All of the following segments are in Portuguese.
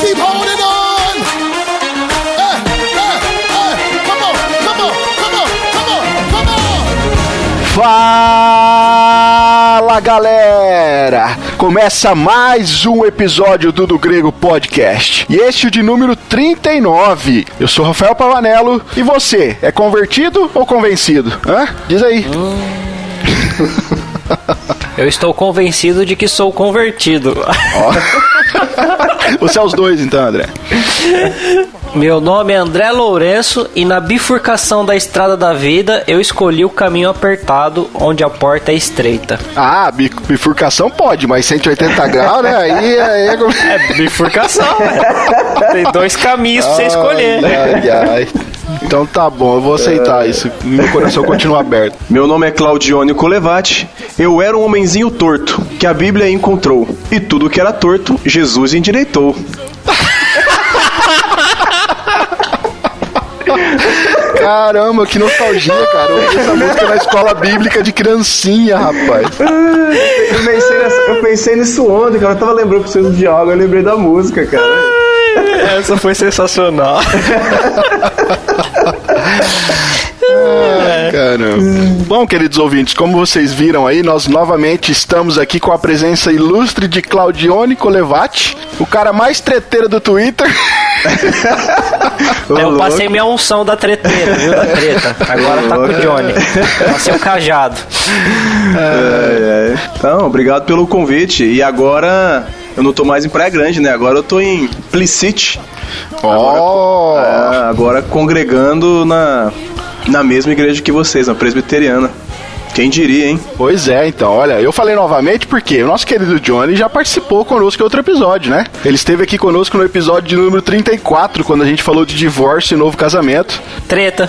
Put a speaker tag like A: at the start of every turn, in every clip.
A: Keep holding on. Come on, come on, come on, come on, come on.
B: Fala, galera! Começa mais um episódio do Grego Podcast. E este é o de número 39. Eu sou Rafael Pavanello. E você, é convertido ou convencido? Hã? Diz aí.
C: Eu estou convencido de que sou convertido.
B: Você é os dois, então, André.
C: Meu nome é André Lourenço e na bifurcação da estrada da vida eu escolhi o caminho apertado onde a porta é estreita.
B: Ah, bifurcação pode, mas 180 graus, né? Aí
C: É bifurcação, né? Tem dois caminhos pra você escolher.
B: Ai. Então tá bom, eu vou aceitar isso. Meu coração continua aberto.
D: Meu nome é Claudione Colevati. Eu era um homenzinho torto que a Bíblia encontrou. E tudo que era torto, Jesus endireitou.
B: Caramba, que nostalgia, cara. Eu ouvi essa música na escola bíblica de criancinha, rapaz.
D: Eu pensei nisso ontem, cara. Eu tava lembrando que vocês de água, eu lembrei da música, cara.
C: Essa foi sensacional.
B: Caramba. Bom, queridos ouvintes, como vocês viram aí, nós novamente estamos aqui com a presença ilustre de Claudione Colevati, o cara mais treteiro do Twitter.
C: Eu passei minha unção da treteira, viu? Da treta. Agora tá com o Johnny. Passei o cajado.
D: Então, obrigado pelo convite. E agora eu não tô mais em Praia Grande, né? Agora eu tô em Plicite. Agora congregando na mesma igreja que vocês, na presbiteriana. Quem diria, hein?
B: Pois é, então, olha, eu falei novamente porque o nosso querido Johnny já participou conosco em outro episódio, né? Ele esteve aqui conosco no episódio de número 34, quando a gente falou de divórcio e novo casamento.
C: Treta.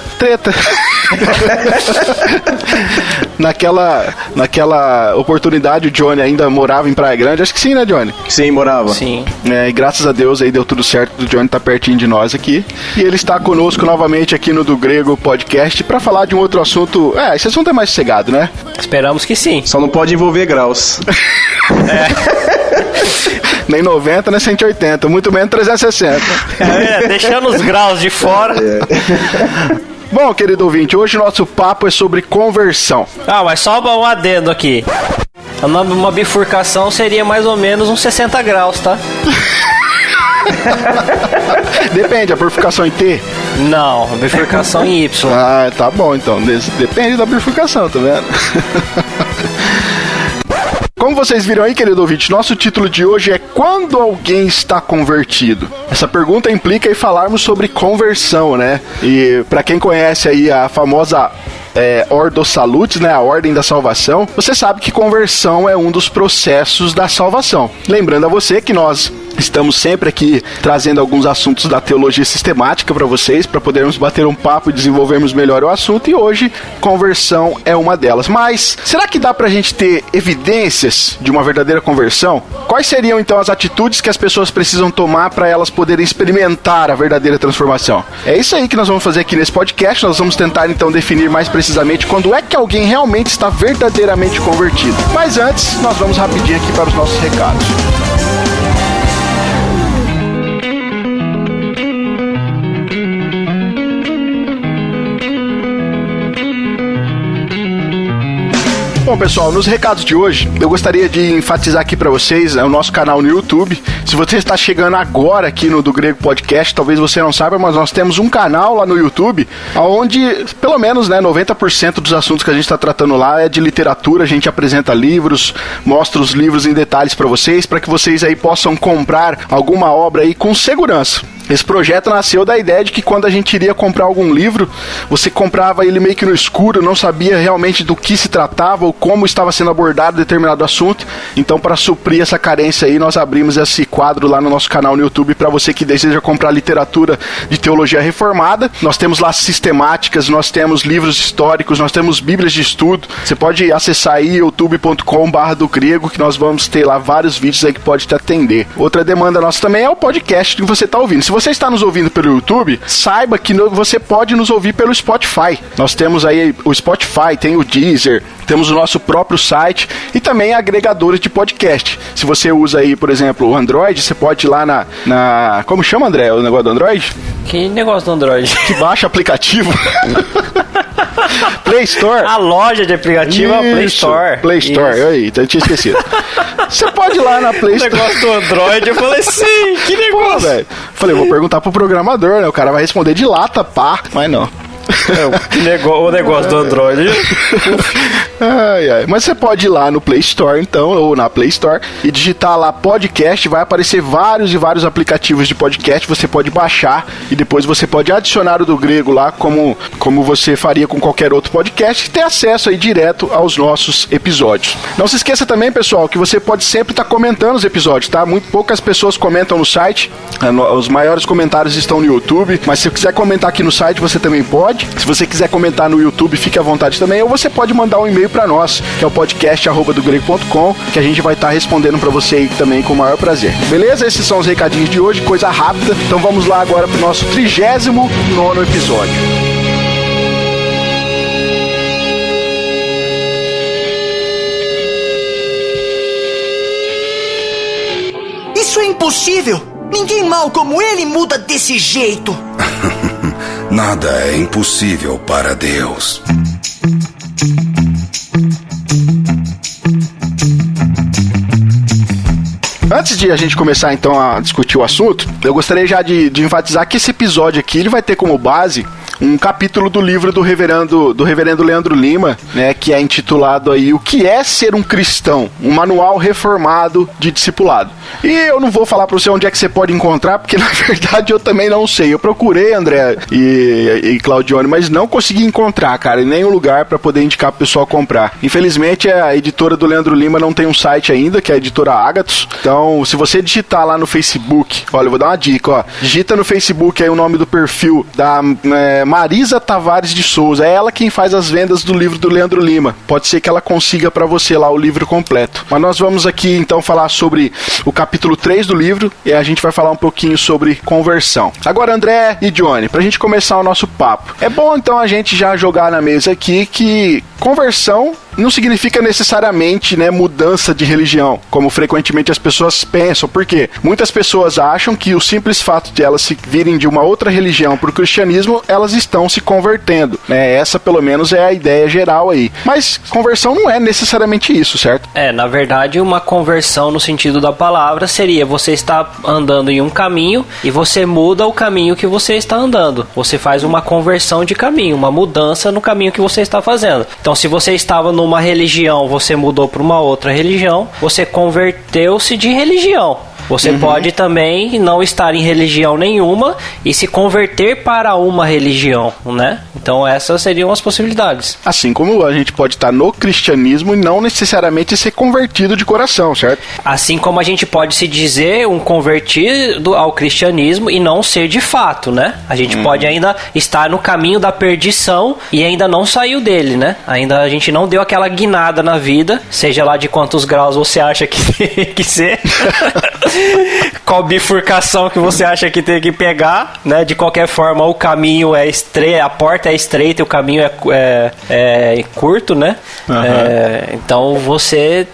B: Naquela oportunidade, o Johnny ainda morava em Praia Grande, acho que sim, né, Johnny?
D: Sim, morava.
C: Sim.
B: E graças a Deus aí deu tudo certo, o Johnny tá pertinho de nós aqui. E ele está conosco novamente aqui no Do Grego Podcast pra falar de um outro assunto. Esse assunto é mais sossegado, né?
C: Esperamos que sim.
D: Só não pode envolver graus.
B: Nem 90, nem 180, muito menos 360.
C: Deixando os graus de fora.
B: Bom, querido ouvinte, hoje o nosso papo é sobre conversão.
C: Mas só um adendo aqui. Uma bifurcação seria mais ou menos uns 60 graus, tá?
B: Depende, a bifurcação em T?
C: Não, a bifurcação em Y.
B: Tá bom então. Depende da bifurcação, tá vendo? Como vocês viram aí, querido ouvinte, nosso título de hoje é Quando Alguém Está Convertido? Essa pergunta implica em falarmos sobre conversão, né? E pra quem conhece aí a famosa Ordo Salutis, né, a Ordem da Salvação, você sabe que conversão é um dos processos da salvação. Lembrando a você que nós estamos sempre aqui trazendo alguns assuntos da teologia sistemática para vocês, para podermos bater um papo e desenvolvermos melhor o assunto, e hoje conversão é uma delas. Mas será que dá pra gente ter evidências de uma verdadeira conversão? Quais seriam então as atitudes que as pessoas precisam tomar para elas poderem experimentar a verdadeira transformação? É isso aí que nós vamos fazer aqui nesse podcast. Nós vamos tentar então definir mais precisamente quando é que alguém realmente está verdadeiramente convertido. Mas antes, nós vamos rapidinho aqui para os nossos recados. Bom, pessoal, nos recados de hoje, eu gostaria de enfatizar aqui pra vocês o nosso canal no YouTube. Se você está chegando agora aqui no Do Grego Podcast, talvez você não saiba, mas nós temos um canal lá no YouTube, onde, pelo menos, 90% dos assuntos que a gente está tratando lá é de literatura. A gente apresenta livros, mostra os livros em detalhes pra vocês, para que vocês aí possam comprar alguma obra aí com segurança. Esse projeto nasceu da ideia de que quando a gente iria comprar algum livro, você comprava ele meio que no escuro, não sabia realmente do que se tratava ou como estava sendo abordado determinado assunto. Então, para suprir essa carência aí, nós abrimos esse quadro lá no nosso canal no YouTube para você que deseja comprar literatura de teologia reformada. Nós temos lá sistemáticas, nós temos livros históricos, nós temos bíblias de estudo. Você pode acessar aí youtube.com/do grego, que nós vamos ter lá vários vídeos aí que pode te atender. Outra demanda nossa também é o podcast que você está ouvindo. Se você está nos ouvindo pelo YouTube, saiba que você pode nos ouvir pelo Spotify. Nós temos aí o Spotify, tem o Deezer, temos o nosso próprio site e também agregadores de podcast. Se você usa aí, por exemplo, o Android, você pode ir lá na... Como chama, André, o negócio do Android?
C: Que negócio do Android?
B: Que baixa aplicativo. Play Store.
C: A loja de aplicativo é o Play Store.
B: Play Store, aí, eu tinha esquecido. Você pode ir lá na Play Store.
C: O negócio do Android, eu falei, sim, que negócio.
B: Pô, velho. Falei, vou perguntar pro programador, né? O cara vai responder de lata, pá. Mas não.
C: O negócio do Android.
B: Mas você pode ir lá no Play Store, então, ou na Play Store, e digitar lá podcast, vai aparecer vários e vários aplicativos de podcast, você pode baixar e depois você pode adicionar o do Grego lá, como você faria com qualquer outro podcast, e ter acesso aí direto aos nossos episódios. Não se esqueça também, pessoal, que você pode sempre estar comentando os episódios, tá? Muito poucas pessoas comentam no site, os maiores comentários estão no YouTube, mas se você quiser comentar aqui no site, você também pode. Se você quiser comentar no YouTube, fique à vontade também, ou você pode mandar um e-mail para nós, que é o podcast@dogrego.com, que a gente vai estar respondendo para você aí também com o maior prazer. Beleza? Esses são os recadinhos de hoje, coisa rápida. Então vamos lá agora pro nosso 39º episódio.
E: Isso é impossível! Ninguém mau como ele muda desse jeito!
F: Nada é impossível para Deus.
B: Antes de a gente começar então a discutir o assunto, eu gostaria já de enfatizar que esse episódio aqui ele vai ter como base um capítulo do livro do reverendo Leandro Lima, né, que é intitulado aí O que é ser um cristão? Um manual reformado de discipulado. E eu não vou falar para você onde é que você pode encontrar, porque na verdade eu também não sei. Eu procurei, André e Claudione, mas não consegui encontrar, cara, em nenhum lugar para poder indicar pro pessoal comprar. Infelizmente a editora do Leandro Lima não tem um site ainda, que é a editora Agathos. Então, se você digitar lá no Facebook, olha, eu vou dar uma dica, ó. Digita no Facebook aí o nome do perfil da Marisa Tavares de Souza. É ela quem faz as vendas do livro do Leandro Lima. Pode ser que ela consiga para você lá o livro completo. Mas nós vamos aqui então falar sobre o capítulo 3 do livro e a gente vai falar um pouquinho sobre conversão. Agora, André e Johnny, pra gente começar o nosso papo. É bom então a gente já jogar na mesa aqui que conversão não significa necessariamente, né, mudança de religião, como frequentemente as pessoas pensam. Por quê? Muitas pessoas acham que o simples fato de elas se virem de uma outra religião para o cristianismo, elas estão se convertendo, né? Essa pelo menos é a ideia geral aí. Mas conversão não é necessariamente isso, certo?
C: Na verdade, uma conversão no sentido da palavra seria você está andando em um caminho e você muda o caminho que você está andando. Você faz uma conversão de caminho, uma mudança no caminho que você está fazendo. Então, se você estava numa religião, você mudou para uma outra religião, você converteu-se de religião. Você pode também não estar em religião nenhuma e se converter para uma religião, né? Então essas seriam as possibilidades.
B: Assim como a gente pode estar no cristianismo e não necessariamente ser convertido de coração, certo?
C: Assim como a gente pode se dizer um convertido ao cristianismo e não ser de fato, né? A gente pode ainda estar no caminho da perdição e ainda não saiu dele, né? Ainda a gente não deu aquela guinada na vida, seja lá de quantos graus você acha que tem que ser. Qual bifurcação que você acha que tem que pegar, né? De qualquer forma, o caminho é estreito, a porta é estreita e o caminho é curto, né? Então você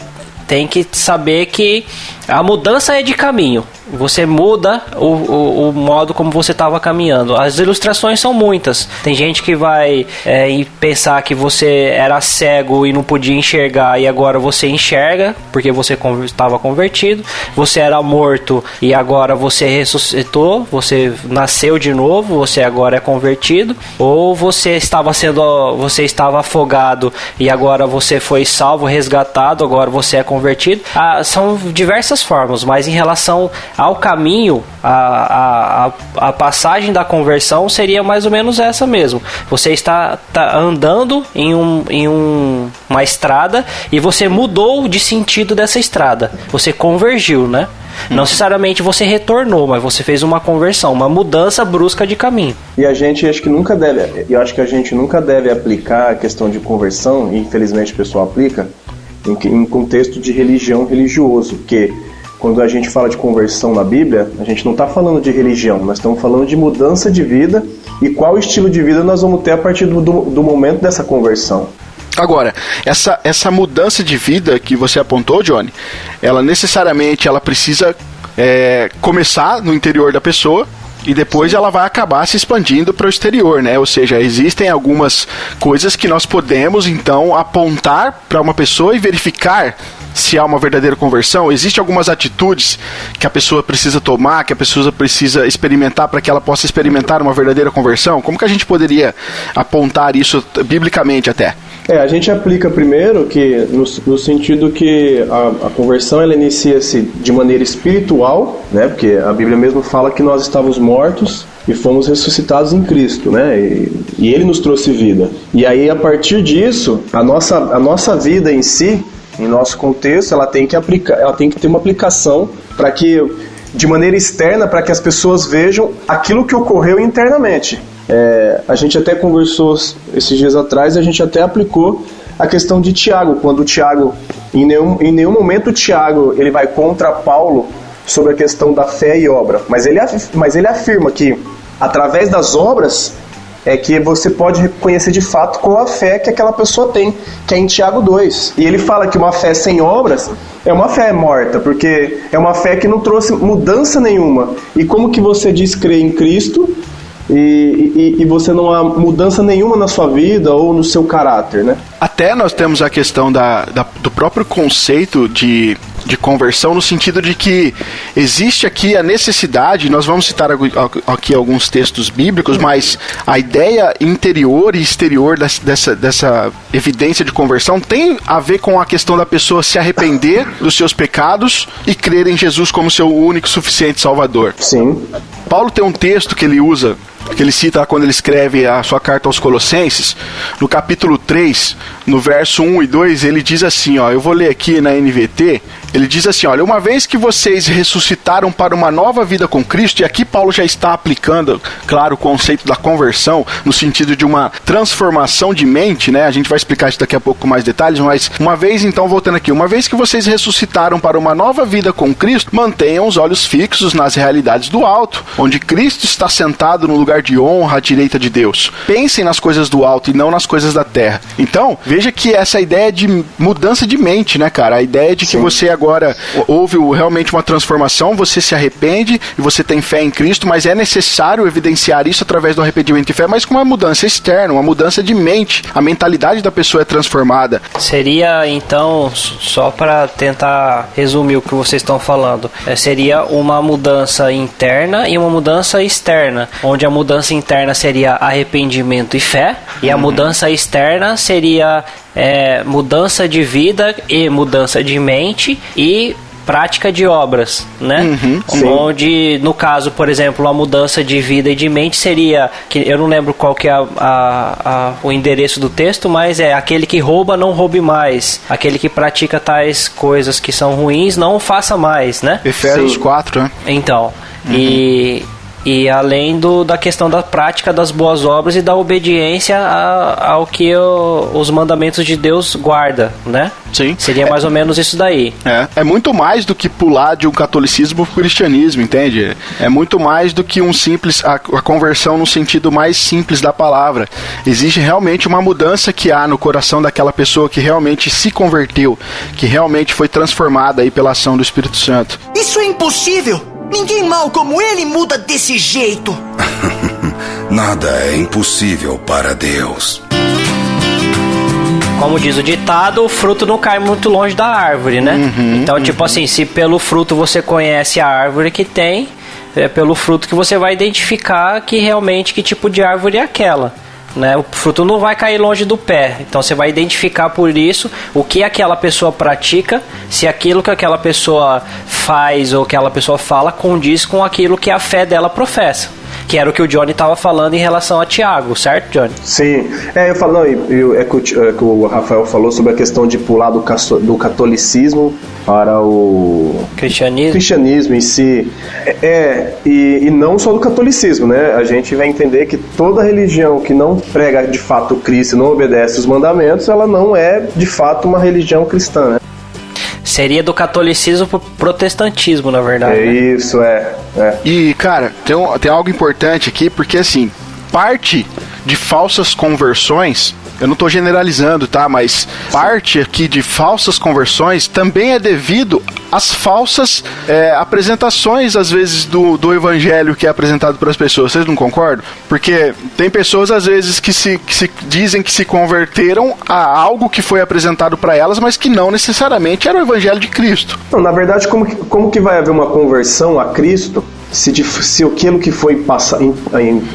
C: tem que saber que a mudança é de caminho. Você muda o modo como você estava caminhando. As ilustrações são muitas. Tem gente que vai pensar que você era cego e não podia enxergar e agora você enxerga porque você estava convertido. Você era morto e agora você ressuscitou. Você nasceu de novo. Você agora é convertido. Ou você estava afogado e agora você foi salvo, resgatado. Agora você é convertido. São diversas formas, mas em relação ao caminho, a passagem da conversão seria mais ou menos essa mesmo. Você está andando em uma estrada e você mudou de sentido dessa estrada. Você convergiu, né? Não necessariamente você retornou, mas você fez uma conversão, uma mudança brusca de caminho.
D: E a gente acho que nunca deve aplicar a questão de conversão, e infelizmente o pessoal aplica, em contexto de religião religioso, porque quando a gente fala de conversão na Bíblia, a gente não está falando de religião, nós estamos falando de mudança de vida e qual estilo de vida nós vamos ter a partir do momento dessa conversão.
B: Agora, essa mudança de vida que você apontou, Johnny, ela necessariamente precisa começar no interior da pessoa e depois ela vai acabar se expandindo para o exterior, né? Ou seja, existem algumas coisas que nós podemos, então, apontar para uma pessoa e verificar se há uma verdadeira conversão. Existem algumas atitudes que a pessoa precisa tomar, que a pessoa precisa experimentar para que ela possa experimentar uma verdadeira conversão? Como que a gente poderia apontar isso biblicamente até?
D: A gente aplica primeiro que no sentido que a conversão ela inicia-se de maneira espiritual, né? Porque a Bíblia mesmo fala que nós estávamos mortos e fomos ressuscitados em Cristo, né? E Ele nos trouxe vida. E aí, a partir disso, a nossa vida em si, em nosso contexto, ela tem que ter uma aplicação para que, de maneira externa, para que as pessoas vejam aquilo que ocorreu internamente. A gente até conversou esses dias atrás, a gente até aplicou a questão de Tiago, quando Tiago, em nenhum momento Tiago ele vai contra Paulo sobre a questão da fé e obra, mas ele afirma que através das obras é que você pode reconhecer de fato qual a fé que aquela pessoa tem, que é em Tiago 2. E ele fala que uma fé sem obras é uma fé morta, porque é uma fé que não trouxe mudança nenhuma. E como que você diz crer em Cristo e você não há mudança nenhuma na sua vida ou no seu caráter, né?
B: Até nós temos a questão do próprio conceito de conversão, no sentido de que existe aqui a necessidade, nós vamos citar aqui alguns textos bíblicos, mas a ideia interior e exterior dessa evidência de conversão tem a ver com a questão da pessoa se arrepender dos seus pecados e crer em Jesus como seu único e suficiente Salvador.
D: Sim.
B: Paulo tem um texto que ele usa, que ele cita quando ele escreve a sua carta aos Colossenses, no capítulo 3, no verso 1 e 2, ele diz assim, eu vou ler aqui na NVT, ele diz assim, olha, uma vez que vocês ressuscitaram para uma nova vida com Cristo, e aqui Paulo já está aplicando, claro, o conceito da conversão, no sentido de uma transformação de mente, né? A gente vai explicar isso daqui a pouco com mais detalhes, mas uma vez, então, voltando aqui, uma vez que vocês ressuscitaram para uma nova vida com Cristo, mantenham os olhos fixos nas realidades do alto, onde Cristo está sentado no lugar de honra à direita de Deus. Pensem nas coisas do alto e não nas coisas da terra. Então, veja que essa ideia de mudança de mente, né, cara? A ideia de que você agora houve realmente uma transformação, você se arrepende e você tem fé em Cristo, mas é necessário evidenciar isso através do arrependimento e fé, mas com uma mudança externa, uma mudança de mente. A mentalidade da pessoa é transformada.
C: Seria, então, só para tentar resumir o que vocês estão falando, seria uma mudança interna e uma mudança externa, onde a mudança interna seria arrependimento e fé, e a mudança externa seria mudança de vida e mudança de mente e prática de obras, né? Onde, no caso, por exemplo, a mudança de vida e de mente seria, que eu não lembro qual que é o endereço do texto, mas é aquele que rouba, não roube mais. Aquele que pratica tais coisas que são ruins, não faça mais, né?
B: Efésios 4, né?
C: Então, e além da questão da prática das boas obras e da obediência ao que os mandamentos de Deus guarda, né?
B: Sim.
C: Seria mais ou menos isso daí.
B: É muito mais do que pular de um catolicismo para o cristianismo, entende? É muito mais do que a conversão no sentido mais simples da palavra. Existe realmente uma mudança que há no coração daquela pessoa que realmente se converteu, que realmente foi transformada aí pela ação do Espírito Santo.
E: Isso é impossível! Ninguém mau como ele muda desse jeito.
F: Nada é impossível para Deus.
C: Como diz o ditado, o fruto não cai muito longe da árvore, né? Então, tipo assim, se pelo fruto você conhece a árvore que tem, é pelo fruto que você vai identificar que tipo de árvore é aquela. Né? O fruto não vai cair longe do pé, então você vai identificar por isso o que aquela pessoa pratica, se aquilo que aquela pessoa faz ou que aquela pessoa fala condiz com aquilo que a fé dela professa, que era o que o Johnny estava falando em relação a Tiago, certo, Johnny?
D: Sim, eu falo, que o Rafael falou sobre a questão de pular do catolicismo para o cristianismo em si, e não só do catolicismo, né? A gente vai entender que toda religião que não prega de fato Cristo, não obedece os mandamentos, ela não é de fato uma religião cristã, né?
C: Seria do catolicismo pro protestantismo, na verdade.
D: É isso, é.
B: E, cara, tem algo importante aqui, porque assim, parte de falsas conversões, eu não tô generalizando, tá? Mas parte aqui de falsas conversões também é devido às falsas apresentações, às vezes, do evangelho que é apresentado para as pessoas. Vocês não concordam? Porque tem pessoas, às vezes, que se dizem que se converteram a algo que foi apresentado para elas, mas que não necessariamente era o evangelho de Cristo.
D: Não, na verdade, como que vai haver uma conversão a Cristo se aquilo que foi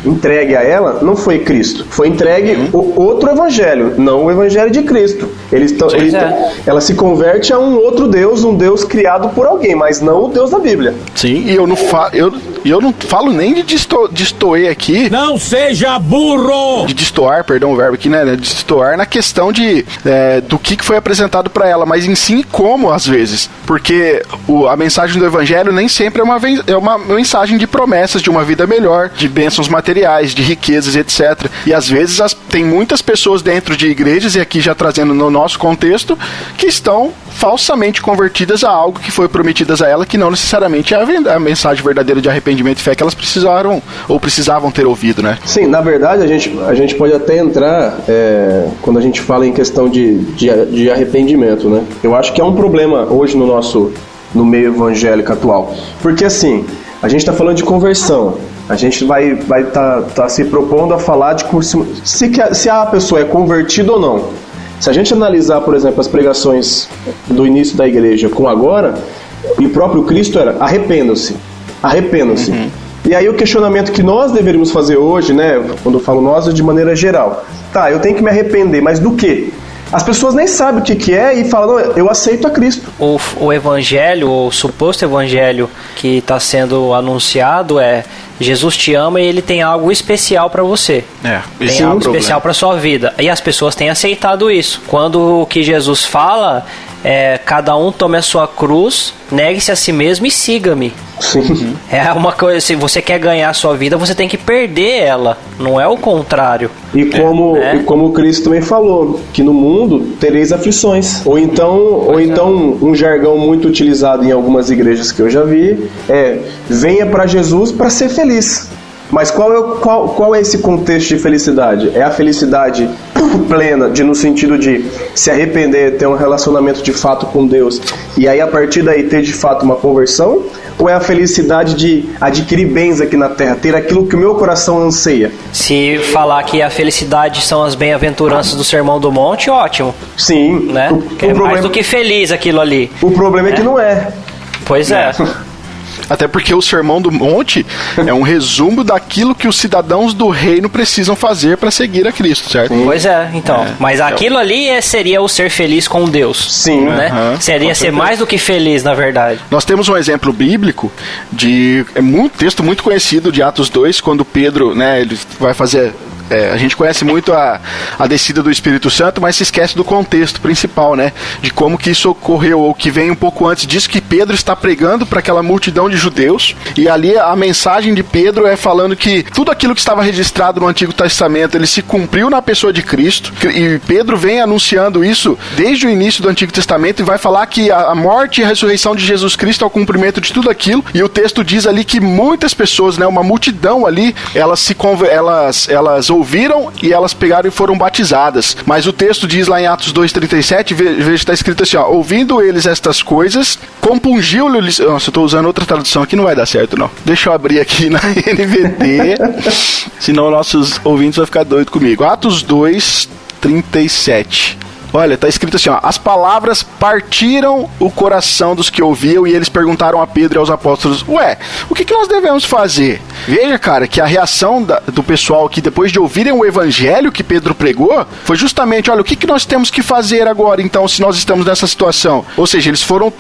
D: entregue a ela não foi Cristo? Foi entregue outro evangelho, não o evangelho de Cristo. Ela se converte a um outro Deus, um Deus criado por alguém, mas não o Deus da Bíblia.
B: Sim, e eu não falo nem de destoer aqui.
A: Não seja burro!
B: De destoar, perdão o verbo aqui, né? De destoar na questão do que foi apresentado para ela, mas em si como, às vezes. Porque a mensagem do evangelho nem sempre é uma mensagem de promessas de uma vida melhor, de bênçãos materiais, de riquezas, etc. E às vezes tem muitas pessoas dentro de igrejas, e aqui já trazendo no nosso contexto, que estão falsamente convertidas a algo que foi prometidas a ela, que não necessariamente é a mensagem verdadeira de arrependimento e fé que elas precisavam ter ouvido, né?
D: Sim, na verdade a gente pode até entrar quando a gente fala em questão de arrependimento, né? Eu acho que é um problema hoje no meio evangélico atual, porque assim, a gente está falando de conversão. A gente vai tá se propondo a falar de se a pessoa é convertida ou não. Se a gente analisar, por exemplo, as pregações do início da igreja com agora, e o próprio Cristo era arrependam-se. E aí o questionamento que nós deveríamos fazer hoje, né, quando eu falo nós, é de maneira geral. Tá, eu tenho que me arrepender, mas do quê? As pessoas nem sabem o que é e falam, não, eu aceito a Cristo.
C: O evangelho, o suposto evangelho que está sendo anunciado é: Jesus te ama e ele tem algo especial para você. Tem algo especial para sua vida. E as pessoas têm aceitado isso. Quando o que Jesus fala é: cada um tome a sua cruz, negue-se a si mesmo e siga-me.
D: Sim.
C: É uma coisa, se você quer ganhar a sua vida, você tem que perder ela, não é o contrário.
D: E como Cristo também falou, que no mundo tereis aflições. Ou então um jargão muito utilizado em algumas igrejas que eu já vi é: venha para Jesus para ser feliz. Mas qual é esse contexto de felicidade? É a felicidade plena, no sentido de se arrepender, ter um relacionamento de fato com Deus, e aí a partir daí ter de fato uma conversão? Ou é a felicidade de adquirir bens aqui na terra, ter aquilo que o meu coração anseia?
C: Se falar que a felicidade são as bem-aventuranças do Sermão do Monte, ótimo.
D: Sim.
C: Né? É mais do que feliz aquilo ali.
D: O problema é que não é.
C: Pois é.
B: Até porque o Sermão do Monte é um resumo daquilo que os cidadãos do reino precisam fazer para seguir a Cristo, certo?
C: Pois é, então. Mas aquilo ali seria o ser feliz com Deus.
D: Sim.
C: Né? Seria ser mais do que feliz, na verdade.
B: Nós temos um exemplo bíblico texto muito conhecido de Atos 2, quando Pedro, né, ele vai fazer... a gente conhece muito a descida do Espírito Santo, mas se esquece do contexto principal, né? De como que isso ocorreu, ou que vem um pouco antes disso, que Pedro está pregando para aquela multidão de judeus, e ali a mensagem de Pedro é falando que tudo aquilo que estava registrado no Antigo Testamento, ele se cumpriu na pessoa de Cristo, e Pedro vem anunciando isso desde o início do Antigo Testamento, e vai falar que a morte e a ressurreição de Jesus Cristo é o cumprimento de tudo aquilo, e o texto diz ali que muitas pessoas, né, uma multidão ali, elas ouviram e elas pegaram e foram batizadas. Mas o texto diz lá em Atos 2:37, veja que está escrito assim, ó: ouvindo eles estas coisas, compungiu-lhes... Nossa, eu estou usando outra tradução aqui, não vai dar certo não. Deixa eu abrir aqui na NVT, senão nossos ouvintes vão ficar doidos comigo. Atos 2:37. Olha, tá escrito assim, ó: as palavras partiram o coração dos que ouviam, e eles perguntaram a Pedro e aos apóstolos: ué, o que nós devemos fazer? Veja, cara, que a reação do pessoal que depois de ouvirem o evangelho que Pedro pregou, foi justamente: olha, o que nós temos que fazer agora, então, se nós estamos nessa situação? Ou seja, eles foram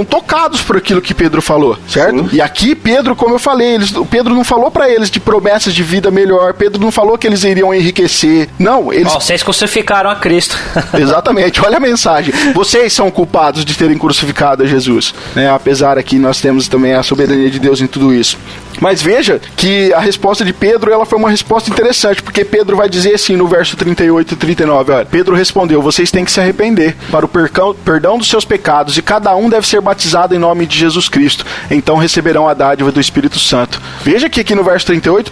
B: tocados por aquilo que Pedro falou, certo? Sim. E aqui Pedro, como eu falei, Pedro não falou pra eles de promessas de vida melhor, Pedro não falou que eles iriam enriquecer, não, eles...
C: Vocês crucificaram a Cristo.
B: Exatamente, olha a mensagem: vocês são culpados de terem crucificado a Jesus, né? Apesar aqui nós temos também a soberania de Deus em tudo isso. Mas veja que a resposta de Pedro, ela foi uma resposta interessante, porque Pedro vai dizer assim no verso 38 e 39, olha, Pedro respondeu, vocês têm que se arrepender para o perdão dos seus pecados e cada um deve ser batizado em nome de Jesus Cristo, então receberão a dádiva do Espírito Santo. Veja que aqui no verso 38,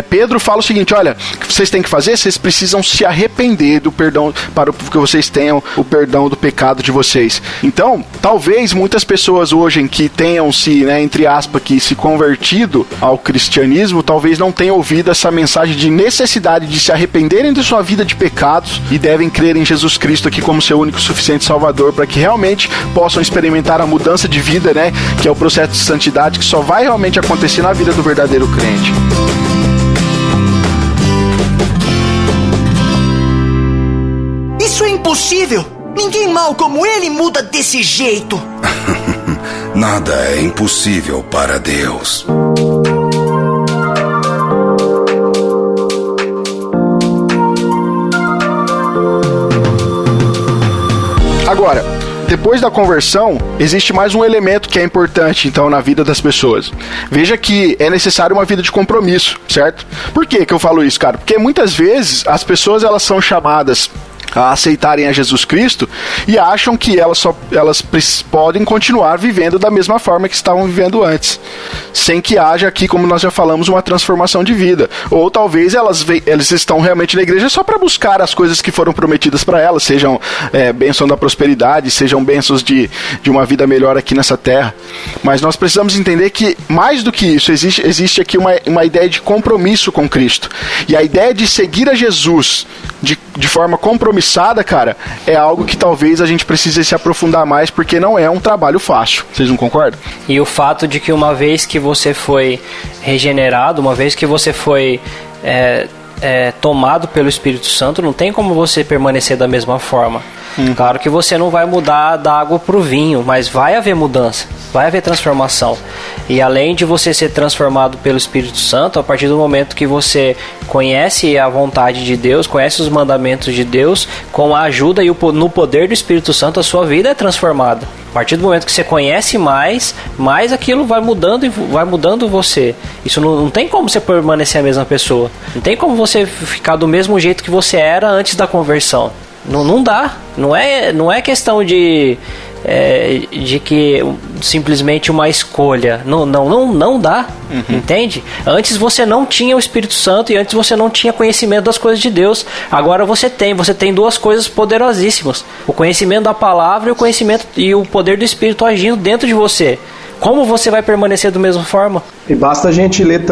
B: Pedro fala o seguinte, olha, o que vocês têm que fazer, vocês precisam se arrepender do perdão, para que vocês tenham o perdão do pecado de vocês. Então, talvez muitas pessoas hoje que tenham se, né, entre aspas, que se convertido ao cristianismo, talvez não tenham ouvido essa mensagem de necessidade de se arrependerem de sua vida de pecados e devem crer em Jesus Cristo aqui como seu único e suficiente Salvador, para que realmente possam experimentar a mudança de vida, né, que é o processo de santidade que só vai realmente acontecer na vida do verdadeiro crente.
E: Isso é impossível! Ninguém mau como ele muda desse jeito!
F: Nada é impossível para Deus.
B: Agora, depois da conversão, existe mais um elemento que é importante, então, na vida das pessoas. Veja que é necessário uma vida de compromisso, certo? Por que eu falo isso, cara? Porque muitas vezes as pessoas, elas são chamadas a aceitarem a Jesus Cristo e acham que elas podem continuar vivendo da mesma forma que estavam vivendo antes, sem que haja aqui, como nós já falamos, uma transformação de vida. Ou talvez elas estão realmente na igreja só para buscar as coisas que foram prometidas para elas, sejam bênçãos da prosperidade, sejam bênçãos de uma vida melhor aqui nessa terra. Mas nós precisamos entender que, mais do que isso, existe aqui uma ideia de compromisso com Cristo. E a ideia de seguir a Jesus de forma compromissada, cara, é algo que talvez a gente precise se aprofundar mais, porque não é um trabalho fácil. Vocês não concordam?
C: E o fato de que uma vez que você foi regenerado, uma vez que você foi tomado pelo Espírito Santo, não tem como você permanecer da mesma forma. Claro que você não vai mudar da água para o vinho, mas vai haver mudança, vai haver transformação. E além de você ser transformado pelo Espírito Santo, a partir do momento que você conhece a vontade de Deus, conhece os mandamentos de Deus, com a ajuda e no poder do Espírito Santo, a sua vida é transformada. A partir do momento que você conhece mais aquilo vai mudando você. Isso não tem como você permanecer a mesma pessoa. Não tem como você ficar do mesmo jeito que você era antes da conversão. Não dá. Não é questão de que simplesmente uma escolha. Não dá. Entende? Antes você não tinha o Espírito Santo e antes você não tinha conhecimento das coisas de Deus. Agora você tem duas coisas poderosíssimas: o conhecimento da palavra e o conhecimento e o poder do Espírito agindo dentro de você. Como você vai permanecer da mesma forma?
D: E basta a gente ler,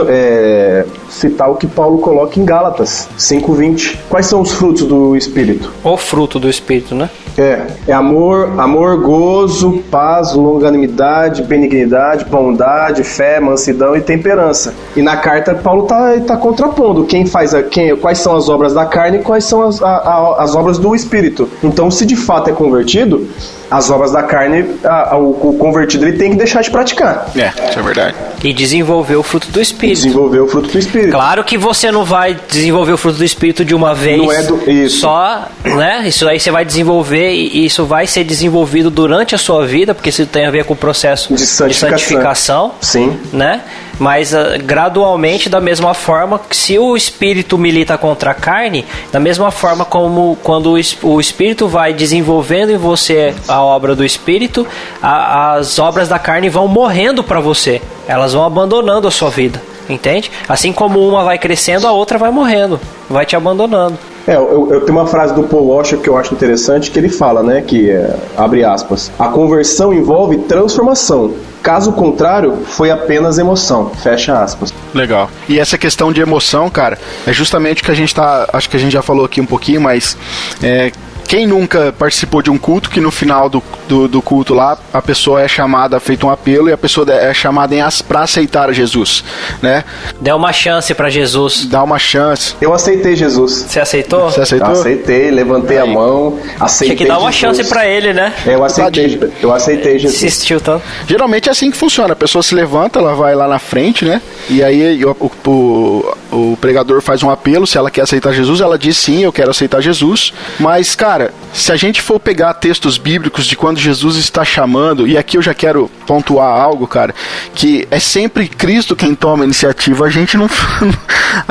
D: citar o que Paulo coloca em Gálatas 5:20. Quais são os frutos do Espírito?
C: O fruto do Espírito, né?
D: É amor, gozo, paz, longanimidade, benignidade, bondade, fé, mansidão e temperança. E na carta Paulo tá contrapondo quais são as obras da carne e quais são as obras do Espírito. Então, se de fato é convertido, as obras da carne, o convertido ele tem que deixar de praticar.
B: Isso é verdade.
C: E desenvolver o fruto do Espírito.
D: Desenvolver o fruto do Espírito.
C: Claro que você não vai desenvolver o fruto do Espírito de uma vez.
D: Não é isso.
C: Só, né? Isso aí você vai desenvolver e isso vai ser desenvolvido durante a sua vida, porque isso tem a ver com o processo de santificação. Sim. Né? Mas gradualmente, da mesma forma, se o Espírito milita contra a carne, da mesma forma como quando o Espírito vai desenvolvendo em você a obra do Espírito, as obras da carne vão morrendo para você. Elas vão abandonando a sua vida. Entende? Assim como uma vai crescendo, a outra vai morrendo, vai te abandonando.
D: Eu tenho uma frase do Paul Washer que eu acho interessante, que ele fala, né, que abre aspas, a conversão envolve transformação, caso contrário, foi apenas emoção, fecha aspas.
B: Legal. E essa questão de emoção, cara, é justamente o que a gente acho que a gente já falou aqui um pouquinho, mas quem nunca participou de um culto que no final do culto lá, a pessoa é chamada, feito um apelo, e a pessoa é chamada para aceitar a Jesus, né?
C: Dê uma chance para Jesus.
B: Dá uma chance.
D: Eu aceitei Jesus.
C: Você aceitou?
B: Você aceitou?
D: Eu aceitei, levantei a mão, aceitei.
C: Tinha que dar uma
D: Jesus.
C: chance para ele, né?
D: Eu aceitei Jesus.
C: Insistiu tanto.
B: Geralmente é assim que funciona. A pessoa se levanta, ela vai lá na frente, né? E aí o pregador faz um apelo, se ela quer aceitar Jesus, ela diz sim, eu quero aceitar Jesus. Mas, cara, Cara, se a gente for pegar textos bíblicos de quando Jesus está chamando, e aqui eu já quero pontuar algo, cara, que é sempre Cristo quem toma a iniciativa, a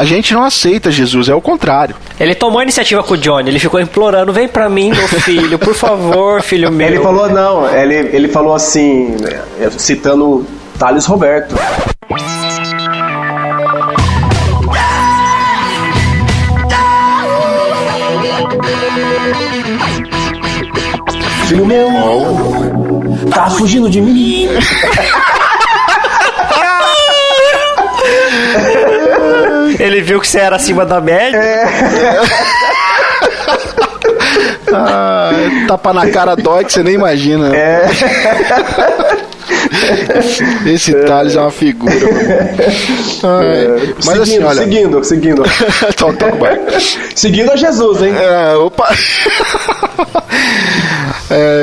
B: gente não aceita Jesus, é o contrário.
C: Ele tomou a iniciativa com o Johnny, ele ficou implorando, vem pra mim, meu filho, por favor, filho meu.
D: Ele falou, não, ele falou assim, citando Thales Roberto. Filho meu, tá fugindo de mim?
C: Ele viu que você era acima da média.
B: Tapa na cara dói que você nem imagina. Esse Thales é uma figura. Mas
D: seguindo,
B: assim, olha...
D: Seguindo.
B: Toca o barco.
D: Seguindo a Jesus, hein?
B: Opa!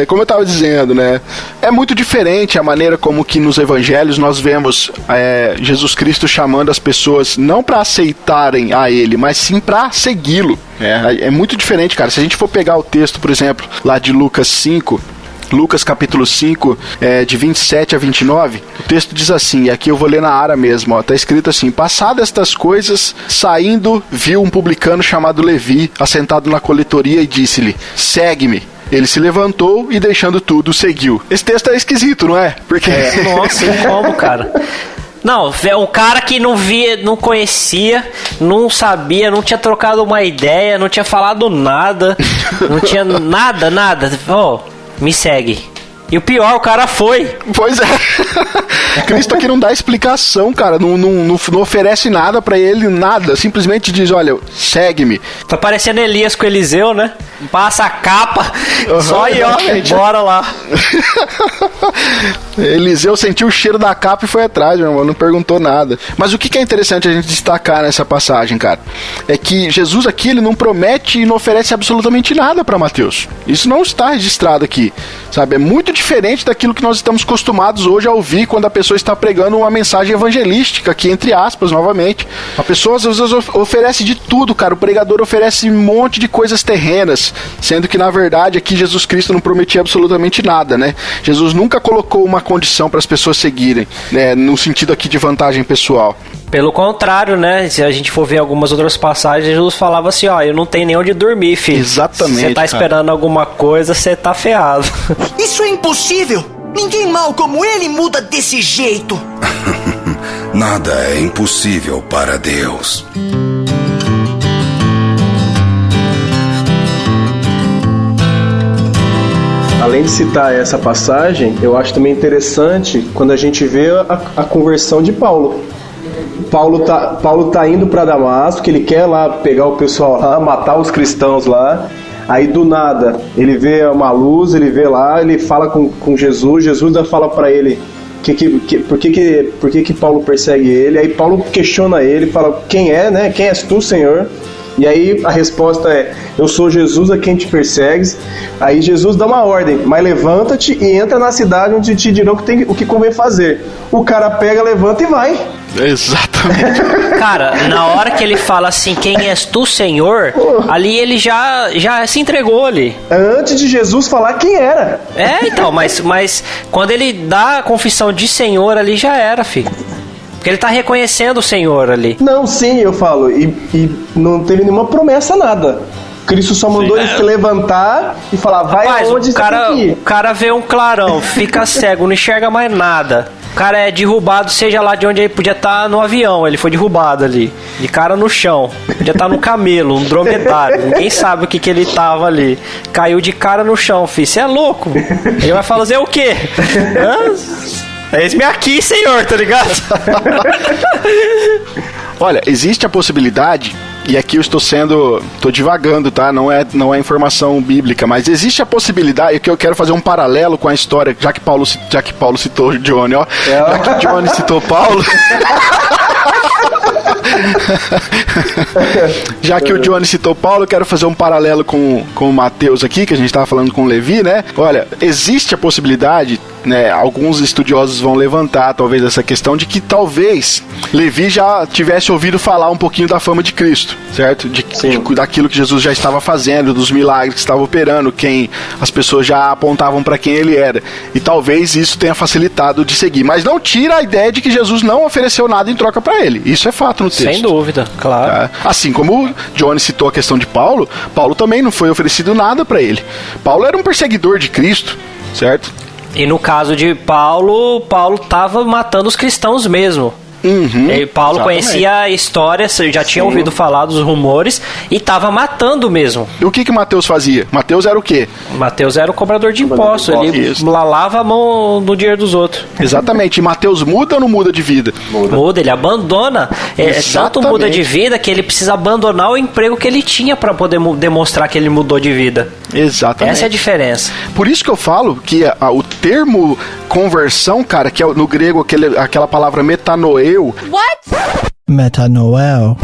B: Como eu tava dizendo, né? É muito diferente a maneira como que nos evangelhos nós vemos Jesus Cristo chamando as pessoas não para aceitarem a Ele, mas sim para segui-lo. É muito diferente, cara. Se a gente for pegar o texto, por exemplo, lá de Lucas 5... Lucas capítulo 5, de 27 a 29, o texto diz assim, e aqui eu vou ler na Ara mesmo, tá escrito assim: passadas estas coisas, saindo, viu um publicano chamado Levi, assentado na coletoria, e disse-lhe, segue-me. Ele se levantou e, deixando tudo, seguiu. Esse texto é esquisito, não é? Porque...
C: Nossa, como, cara? Não, um cara que não via, não conhecia, não sabia, não tinha trocado uma ideia, não tinha falado nada, não tinha nada. Me segue. E o pior, o cara foi.
B: Pois é. Cristo aqui não dá explicação, cara. Não oferece nada pra ele, nada. Simplesmente diz, olha, segue-me.
C: Tá parecendo Elias com Eliseu, né? Passa a capa, só e ó, bora lá.
B: Eliseu sentiu o cheiro da capa e foi atrás, meu irmão, não perguntou nada. Mas o que é interessante a gente destacar nessa passagem, cara, é que Jesus aqui, ele não promete e não oferece absolutamente nada pra Mateus. Isso não está registrado aqui, sabe? É muito diferente daquilo que nós estamos acostumados hoje a ouvir quando a pessoa está pregando uma mensagem evangelística, aqui entre aspas, novamente. A pessoa às vezes oferece de tudo, cara. O pregador oferece um monte de coisas terrenas, sendo que na verdade aqui Jesus Cristo não prometia absolutamente nada, né? Jesus nunca colocou uma condição para as pessoas seguirem, né? No sentido aqui de vantagem pessoal.
C: Pelo contrário, né? Se a gente for ver algumas outras passagens, Jesus falava assim, ó, eu não tenho nem onde dormir, filho.
B: Exatamente.
C: Você tá esperando alguma coisa, você tá ferrado.
E: Isso é impossível! Ninguém mau como ele muda desse jeito!
F: Nada é impossível para Deus.
D: Além de citar essa passagem, eu acho também interessante quando a gente vê a conversão de Paulo. Paulo tá indo para Damasco, que ele quer lá pegar o pessoal lá, matar os cristãos lá. Aí do nada, ele vê uma luz, ele vê lá, ele fala com Jesus, Jesus fala para ele por que Paulo persegue ele. Aí Paulo questiona ele, fala, quem é, né? Quem és tu, Senhor? E aí a resposta é, eu sou Jesus a quem te persegues. Aí Jesus dá uma ordem, mas levanta-te e entra na cidade onde te dirão o que convém fazer. O cara pega, levanta e vai.
B: Exatamente.
C: Cara, na hora que ele fala assim, quem és tu, Senhor, ali ele já se entregou ali.
D: Antes de Jesus falar quem era.
C: Então, mas quando ele dá a confissão de Senhor ali, já era, filho. Porque ele tá reconhecendo o Senhor ali.
D: Não, sim, eu falo. E não teve nenhuma promessa, nada. Cristo só mandou ele se levantar e falar, vai aonde você tem que ir.
C: O cara vê um clarão, fica cego, não enxerga mais nada. O cara é derrubado, seja lá de onde ele podia estar no avião, ele foi derrubado ali. De cara no chão. Podia estar no camelo, um dromedário. Ninguém sabe o que ele tava ali. Caiu de cara no chão, filho. Você é louco? Ele vai fazer o quê? Eis-me aqui, Senhor, tá ligado?
B: Olha, existe a possibilidade, e aqui eu tô divagando, tá? Não é informação bíblica, mas existe a possibilidade, que eu quero fazer um paralelo com a história, já que Paulo citou Johnny, ó. Já que Johnny citou Paulo. Já que o Johnny citou Paulo, eu quero fazer um paralelo com o Mateus aqui, que a gente estava falando com o Levi, né? Olha, existe a possibilidade, né? Alguns estudiosos vão levantar, talvez, essa questão de que talvez Levi já tivesse ouvido falar um pouquinho da fama de Cristo, certo? Daquilo que Jesus já estava fazendo, dos milagres que estava operando, quem as pessoas já apontavam para quem ele era. E talvez isso tenha facilitado de seguir. Mas não tira a ideia de que Jesus não ofereceu nada em troca para ele. Isso é fato no texto.
C: Sem dúvida, claro.
B: Assim como Johnny citou a questão de Paulo, Paulo também não foi oferecido nada para ele. Paulo era um perseguidor de Cristo, certo?
C: E no caso de Paulo, Paulo estava matando os cristãos mesmo. Paulo conhecia a história, já tinha ouvido falar dos rumores e estava matando mesmo.
B: E o que Mateus fazia? Mateus era o quê?
C: Mateus era o cobrador de impostos, ele lalava a mão no dinheiro dos outros.
B: Exatamente, e Mateus muda ou não muda de vida?
C: Muda, ele abandona. Tanto muda de vida que ele precisa abandonar o emprego que ele tinha para poder demonstrar que ele mudou de vida.
B: Exatamente.
C: Essa é a diferença.
B: Por isso que eu falo que o termo conversão, cara, que é no grego aquela palavra metanoeu.
A: What?
G: Metanoel.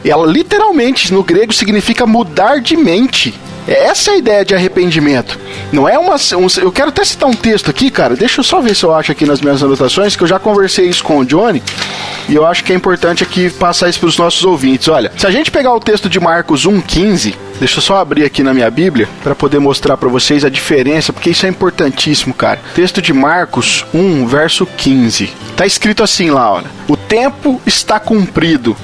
B: Ela literalmente no grego significa mudar de mente. Essa é a ideia de arrependimento. Não é eu quero até citar um texto aqui, cara. Deixa eu só ver se eu acho aqui nas minhas anotações, que eu já conversei isso com o Johnny. E eu acho que é importante aqui passar isso para os nossos ouvintes. Olha, se a gente pegar o texto de Marcos 1,15, deixa eu só abrir aqui na minha Bíblia para poder mostrar para vocês a diferença, porque isso é importantíssimo, cara. Texto de Marcos 1, verso 15. Tá escrito assim lá, olha. O tempo está cumprido,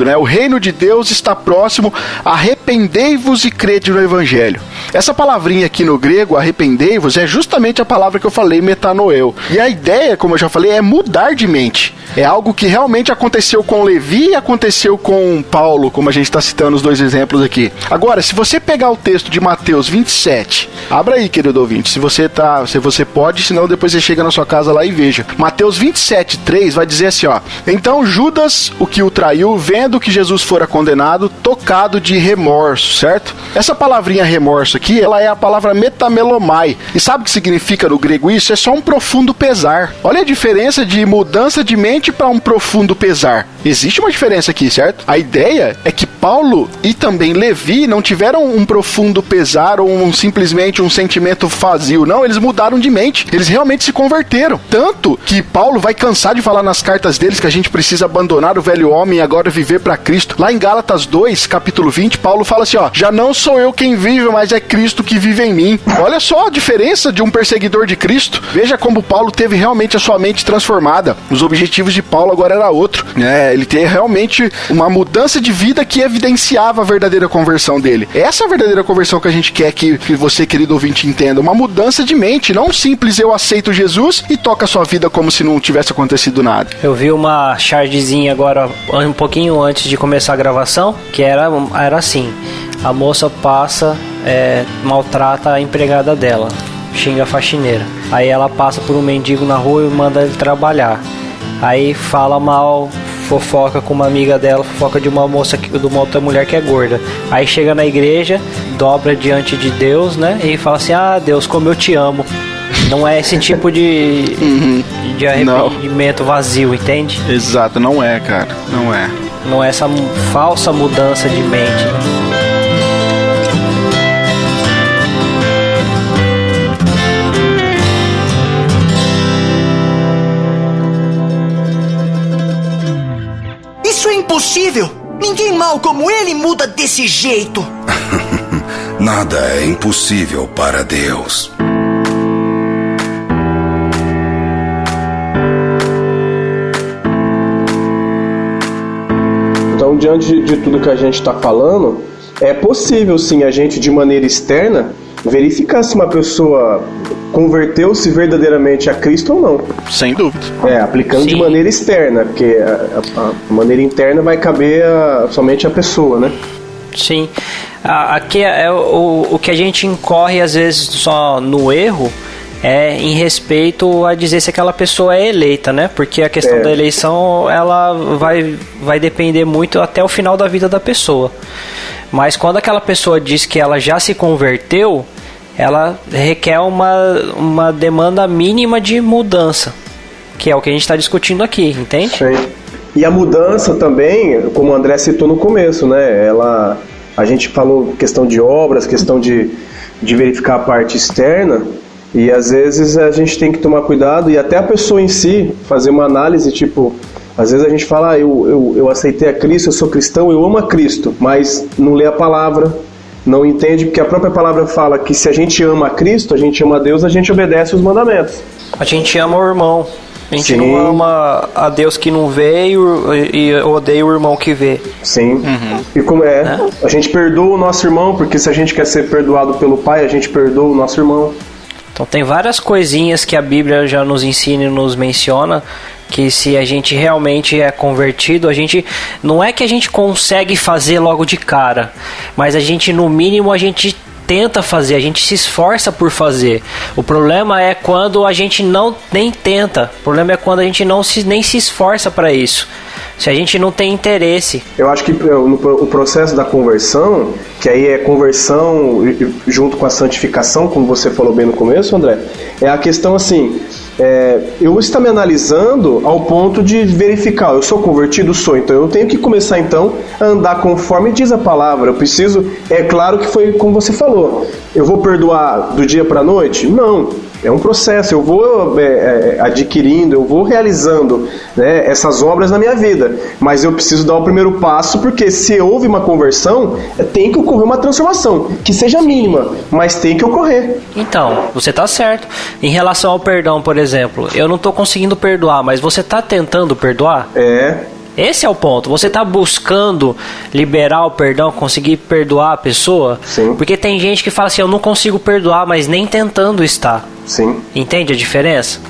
B: né? O reino de Deus está próximo. Arrependei-vos e crede no Evangelho. Essa palavrinha aqui no grego, arrependei-vos, é justamente a palavra que eu falei, metanoel. E a ideia, como eu já falei, é mudar de mente. É algo que realmente aconteceu com Levi e aconteceu com Paulo, como a gente está citando os dois exemplos aqui. Agora, se você pegar o texto de Mateus 27, abra aí, querido ouvinte, se você pode, senão depois você chega na sua casa lá e veja. Mateus 27, 3 vai dizer assim, ó. Então Judas, o que o traiu, vendo que Jesus fora condenado, tocado de remorso, certo? Essa palavrinha remorso aqui, ela é a palavra metamelomai. E sabe o que significa no grego isso? É só um profundo pesar. Olha a diferença de mudança de mente para um profundo pesar. Existe uma diferença aqui, certo? A ideia é que Paulo e também Levi não tiveram um profundo pesar ou simplesmente um sentimento vazio. Não, eles mudaram de mente. Eles realmente se converteram. Tanto que Paulo vai cansar de falar nas cartas deles que a gente precisa abandonar o velho homem e agora viver para Cristo. Lá em Gálatas 2, capítulo 20, Paulo fala assim, ó, já não sou eu quem vive, mas é Cristo que vive em mim. Olha só a diferença de um perseguidor de Cristo. Veja como Paulo teve realmente a sua mente transformada. Os objetivos de Paulo agora era outro. Ele tem realmente uma mudança de vida que evidenciava a verdadeira conversão dele. Essa é a verdadeira conversão que a gente quer que você, querido ouvinte, entenda. Uma mudança de mente, não simples eu aceito Jesus e toca a sua vida como se não tivesse acontecido nada.
C: Eu vi uma chargezinha agora, um pouquinho antes de começar a gravação, que era assim, a moça passa, maltrata a empregada dela, xinga a faxineira. Aí ela passa por um mendigo na rua e manda ele trabalhar. Aí fala mal, fofoca com uma amiga dela, fofoca de uma moça, de uma outra mulher que é gorda. Aí chega na igreja, dobra diante de Deus, né? E fala assim, Deus, como eu te amo. Não é esse tipo de arrependimento vazio, entende?
B: Exato, não é, cara, não é.
C: Não é essa falsa mudança de mente, né?
E: Isso é impossível! Ninguém mau como ele muda desse jeito!
F: Nada é impossível para Deus.
D: Então, diante de tudo que a gente está falando, é possível sim a gente, de maneira externa, verificar se uma pessoa converteu-se verdadeiramente a Cristo ou não.
B: Sem dúvida.
D: Aplicando de maneira externa, porque a maneira interna vai caber somente a pessoa, né?
C: Sim. Aqui é o que a gente incorre às vezes só no erro é em respeito a dizer se aquela pessoa é eleita, né? Porque a questão da eleição, ela vai depender muito até o final da vida da pessoa. Mas quando aquela pessoa diz que ela já se converteu, ela requer uma demanda mínima de mudança, que é o que a gente está discutindo aqui, entende?
D: Sim. E a mudança também, como o André citou no começo, né? A gente falou questão de obras, questão de verificar a parte externa, e às vezes a gente tem que tomar cuidado, e até a pessoa em si fazer uma análise, tipo, às vezes a gente fala, eu aceitei a Cristo, eu sou cristão, eu amo a Cristo, mas não lê a palavra, não entende, porque a própria palavra fala que se a gente ama a Cristo, a gente ama a Deus, a gente obedece os mandamentos. A
C: gente ama o irmão. A gente não ama a Deus que não veio e odeia o irmão que vê.
D: Sim. E como a gente perdoa o nosso irmão, porque se a gente quer ser perdoado pelo Pai, a gente perdoa o nosso irmão.
C: Então tem várias coisinhas que a Bíblia já nos ensina e nos menciona, que se a gente realmente é convertido, a gente não é que a gente consegue fazer logo de cara, mas a gente, no mínimo, a gente tenta fazer, a gente se esforça por fazer. O problema é quando a gente nem tenta. O problema é quando a gente nem se esforça para isso. Se a gente não tem interesse.
D: Eu acho que o processo da conversão, que aí é conversão junto com a santificação, como você falou bem no começo, André, é a questão assim, eu estou me analisando ao ponto de verificar, eu sou convertido? Sou, então eu tenho que começar então a andar conforme diz a palavra. Eu preciso, é claro que foi como você falou, eu vou perdoar do dia para a noite? Não. É um processo, eu vou adquirindo, eu vou realizando, né, essas obras na minha vida. Mas eu preciso dar o primeiro passo, porque se houve uma conversão, tem que ocorrer uma transformação, que seja mínima, mas tem que ocorrer.
C: Então, você está certo. Em relação ao perdão, por exemplo, eu não estou conseguindo perdoar, mas você está tentando perdoar? Esse é o ponto. Você está buscando liberar o perdão, conseguir perdoar a pessoa?
D: Sim.
C: Porque tem gente que fala assim, eu não consigo perdoar, mas nem tentando está.
D: Sim.
C: Entende a diferença?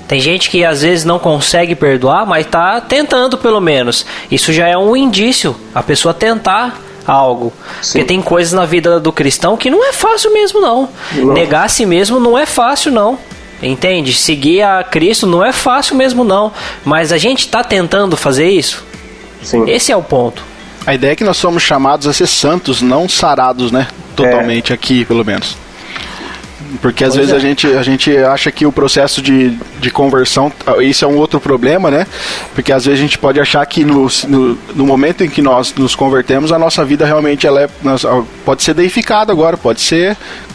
C: Tem gente que às vezes não consegue perdoar, mas está tentando pelo menos. Isso já é um indício, a pessoa tentar algo. Sim. Porque tem coisas na vida do cristão que não é fácil mesmo não. Negar a si mesmo não é fácil não. Entende? Seguir a Cristo não é fácil mesmo não, mas a gente está tentando fazer isso?
D: Sim.
C: Esse é o ponto.
B: A ideia é que nós somos chamados a ser santos, não sarados, né? Totalmente aqui, pelo menos. Porque às vezes a gente acha que o processo de conversão, isso é um outro problema, né? Porque às vezes a gente pode achar que no momento em que nós nos convertemos, a nossa vida realmente pode ser deificada agora,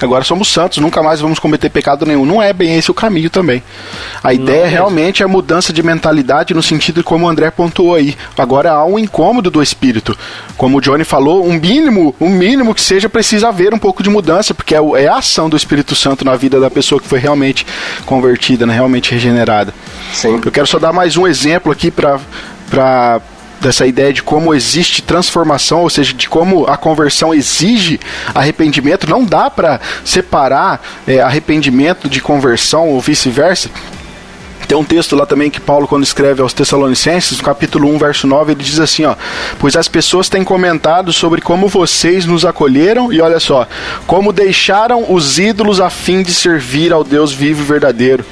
B: agora somos santos, nunca mais vamos cometer pecado nenhum. Não é bem esse o caminho também. A ideia realmente é a mudança de mentalidade no sentido como o André pontuou aí. Agora há um incômodo do espírito. Como o Johnny falou, um mínimo que seja, precisa haver um pouco de mudança, porque é a ação do Espírito Santo na vida da pessoa que foi realmente convertida, né, realmente regenerada.
D: Sim.
B: Eu quero só dar mais um exemplo aqui para dessa ideia de como existe transformação, ou seja, de como a conversão exige arrependimento. Não dá para separar arrependimento de conversão ou vice-versa. Tem um texto lá também que Paulo, quando escreve aos Tessalonicenses, no capítulo 1, verso 9, ele diz assim, pois as pessoas têm comentado sobre como vocês nos acolheram e, olha só, como deixaram os ídolos a fim de servir ao Deus vivo e verdadeiro.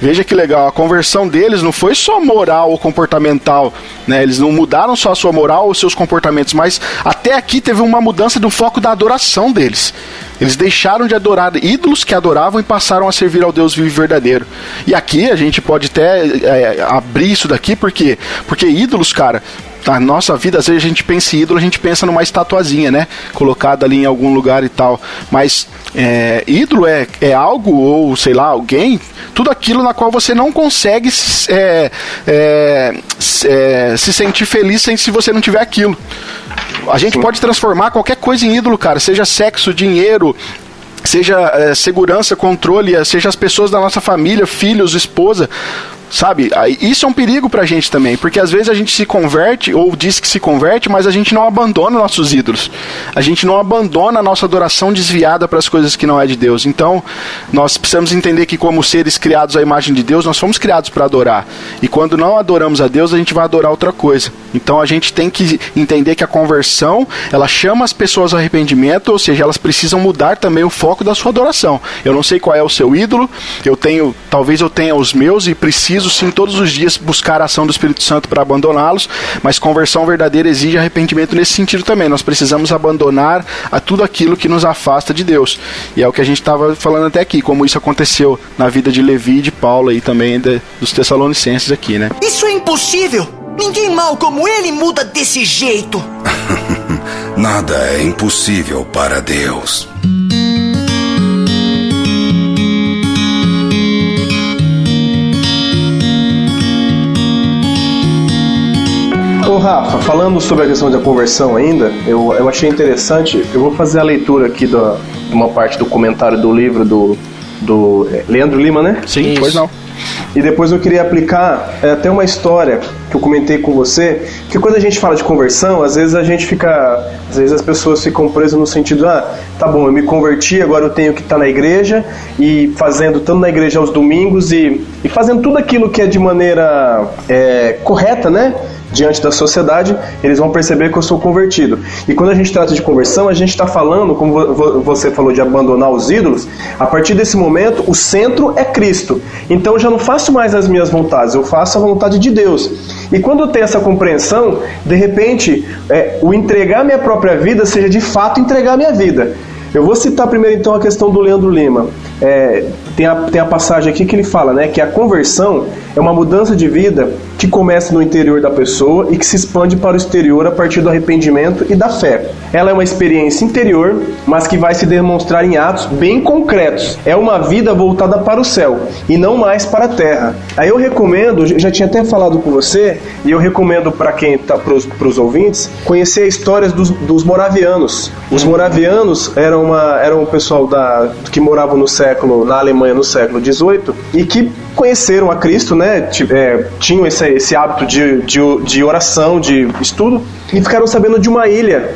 B: Veja que legal, a conversão deles não foi só moral ou comportamental, né? Eles não mudaram só a sua moral ou seus comportamentos, mas até aqui teve uma mudança do foco da adoração deles. Eles deixaram de adorar ídolos que adoravam e passaram a servir ao Deus vivo e verdadeiro. E aqui a gente pode até abrir isso daqui, porque ídolos, cara, na nossa vida, às vezes a gente pensa em ídolo, a gente pensa numa estatuazinha, né? Colocada ali em algum lugar e tal. Mas ídolo é algo, ou sei lá, alguém, tudo aquilo na qual você não consegue se sentir feliz se você não tiver aquilo. A gente pode transformar qualquer coisa em ídolo, cara. Seja sexo, dinheiro, seja segurança, controle, seja as pessoas da nossa família, filhos, esposa. Sabe, isso é um perigo pra gente também, porque às vezes a gente se converte, ou diz que se converte, mas a gente não abandona nossos ídolos. A gente não abandona a nossa adoração desviada para as coisas que não é de Deus. Então, nós precisamos entender que como seres criados à imagem de Deus, nós fomos criados para adorar. E quando não adoramos a Deus, a gente vai adorar outra coisa. Então a gente tem que entender que a conversão, ela chama as pessoas ao arrependimento, ou seja, elas precisam mudar também o foco da sua adoração. Eu não sei qual é o seu ídolo, talvez eu tenha os meus e preciso sim todos os dias buscar a ação do Espírito Santo para abandoná-los, mas conversão verdadeira exige arrependimento nesse sentido também. Nós precisamos abandonar a tudo aquilo que nos afasta de Deus. E é o que a gente estava falando até aqui, como isso aconteceu na vida de Levi e de Paulo e também dos Tessalonicenses aqui, né?
E: Isso é impossível! Ninguém mal como ele muda desse jeito.
F: Nada é impossível para Deus.
D: Ô Rafa, falando sobre a questão da conversão ainda, eu achei interessante, eu vou fazer a leitura aqui de uma parte do comentário do livro do Leandro Lima, né?
B: Sim,
C: Isso.
B: pois não.
D: E depois eu queria aplicar até uma história que eu comentei com você, que quando a gente fala de conversão, às vezes as pessoas ficam presas no sentido, tá bom, eu me converti, agora eu tenho que estar na igreja e fazendo tanto na igreja aos domingos e fazendo tudo aquilo que é de maneira correta, né? Diante da sociedade, eles vão perceber que eu sou convertido. E quando a gente trata de conversão, a gente está falando, como você falou, de abandonar os ídolos. A partir desse momento, o centro é Cristo. Então eu já não faço mais as minhas vontades, eu faço a vontade de Deus. E quando eu tenho essa compreensão, de repente, o entregar minha própria vida seja de fato entregar minha vida. Eu vou citar primeiro então a questão do Leandro Lima. Tem a passagem aqui que ele fala, né, que a conversão é uma mudança de vida que começa no interior da pessoa e que se expande para o exterior a partir do arrependimento e da fé. Ela é uma experiência interior, mas que vai se demonstrar em atos bem concretos. É uma vida voltada para o céu e não mais para a terra. Aí eu recomendo, já tinha até falado com você, e eu recomendo para quem tá, para os ouvintes, conhecer a história dos moravianos. Os moravianos eram um pessoal que moravam na Alemanha no século XVIII e que conheceram a Cristo, né? Tinham esse hábito de oração, de estudo, e ficaram sabendo de uma ilha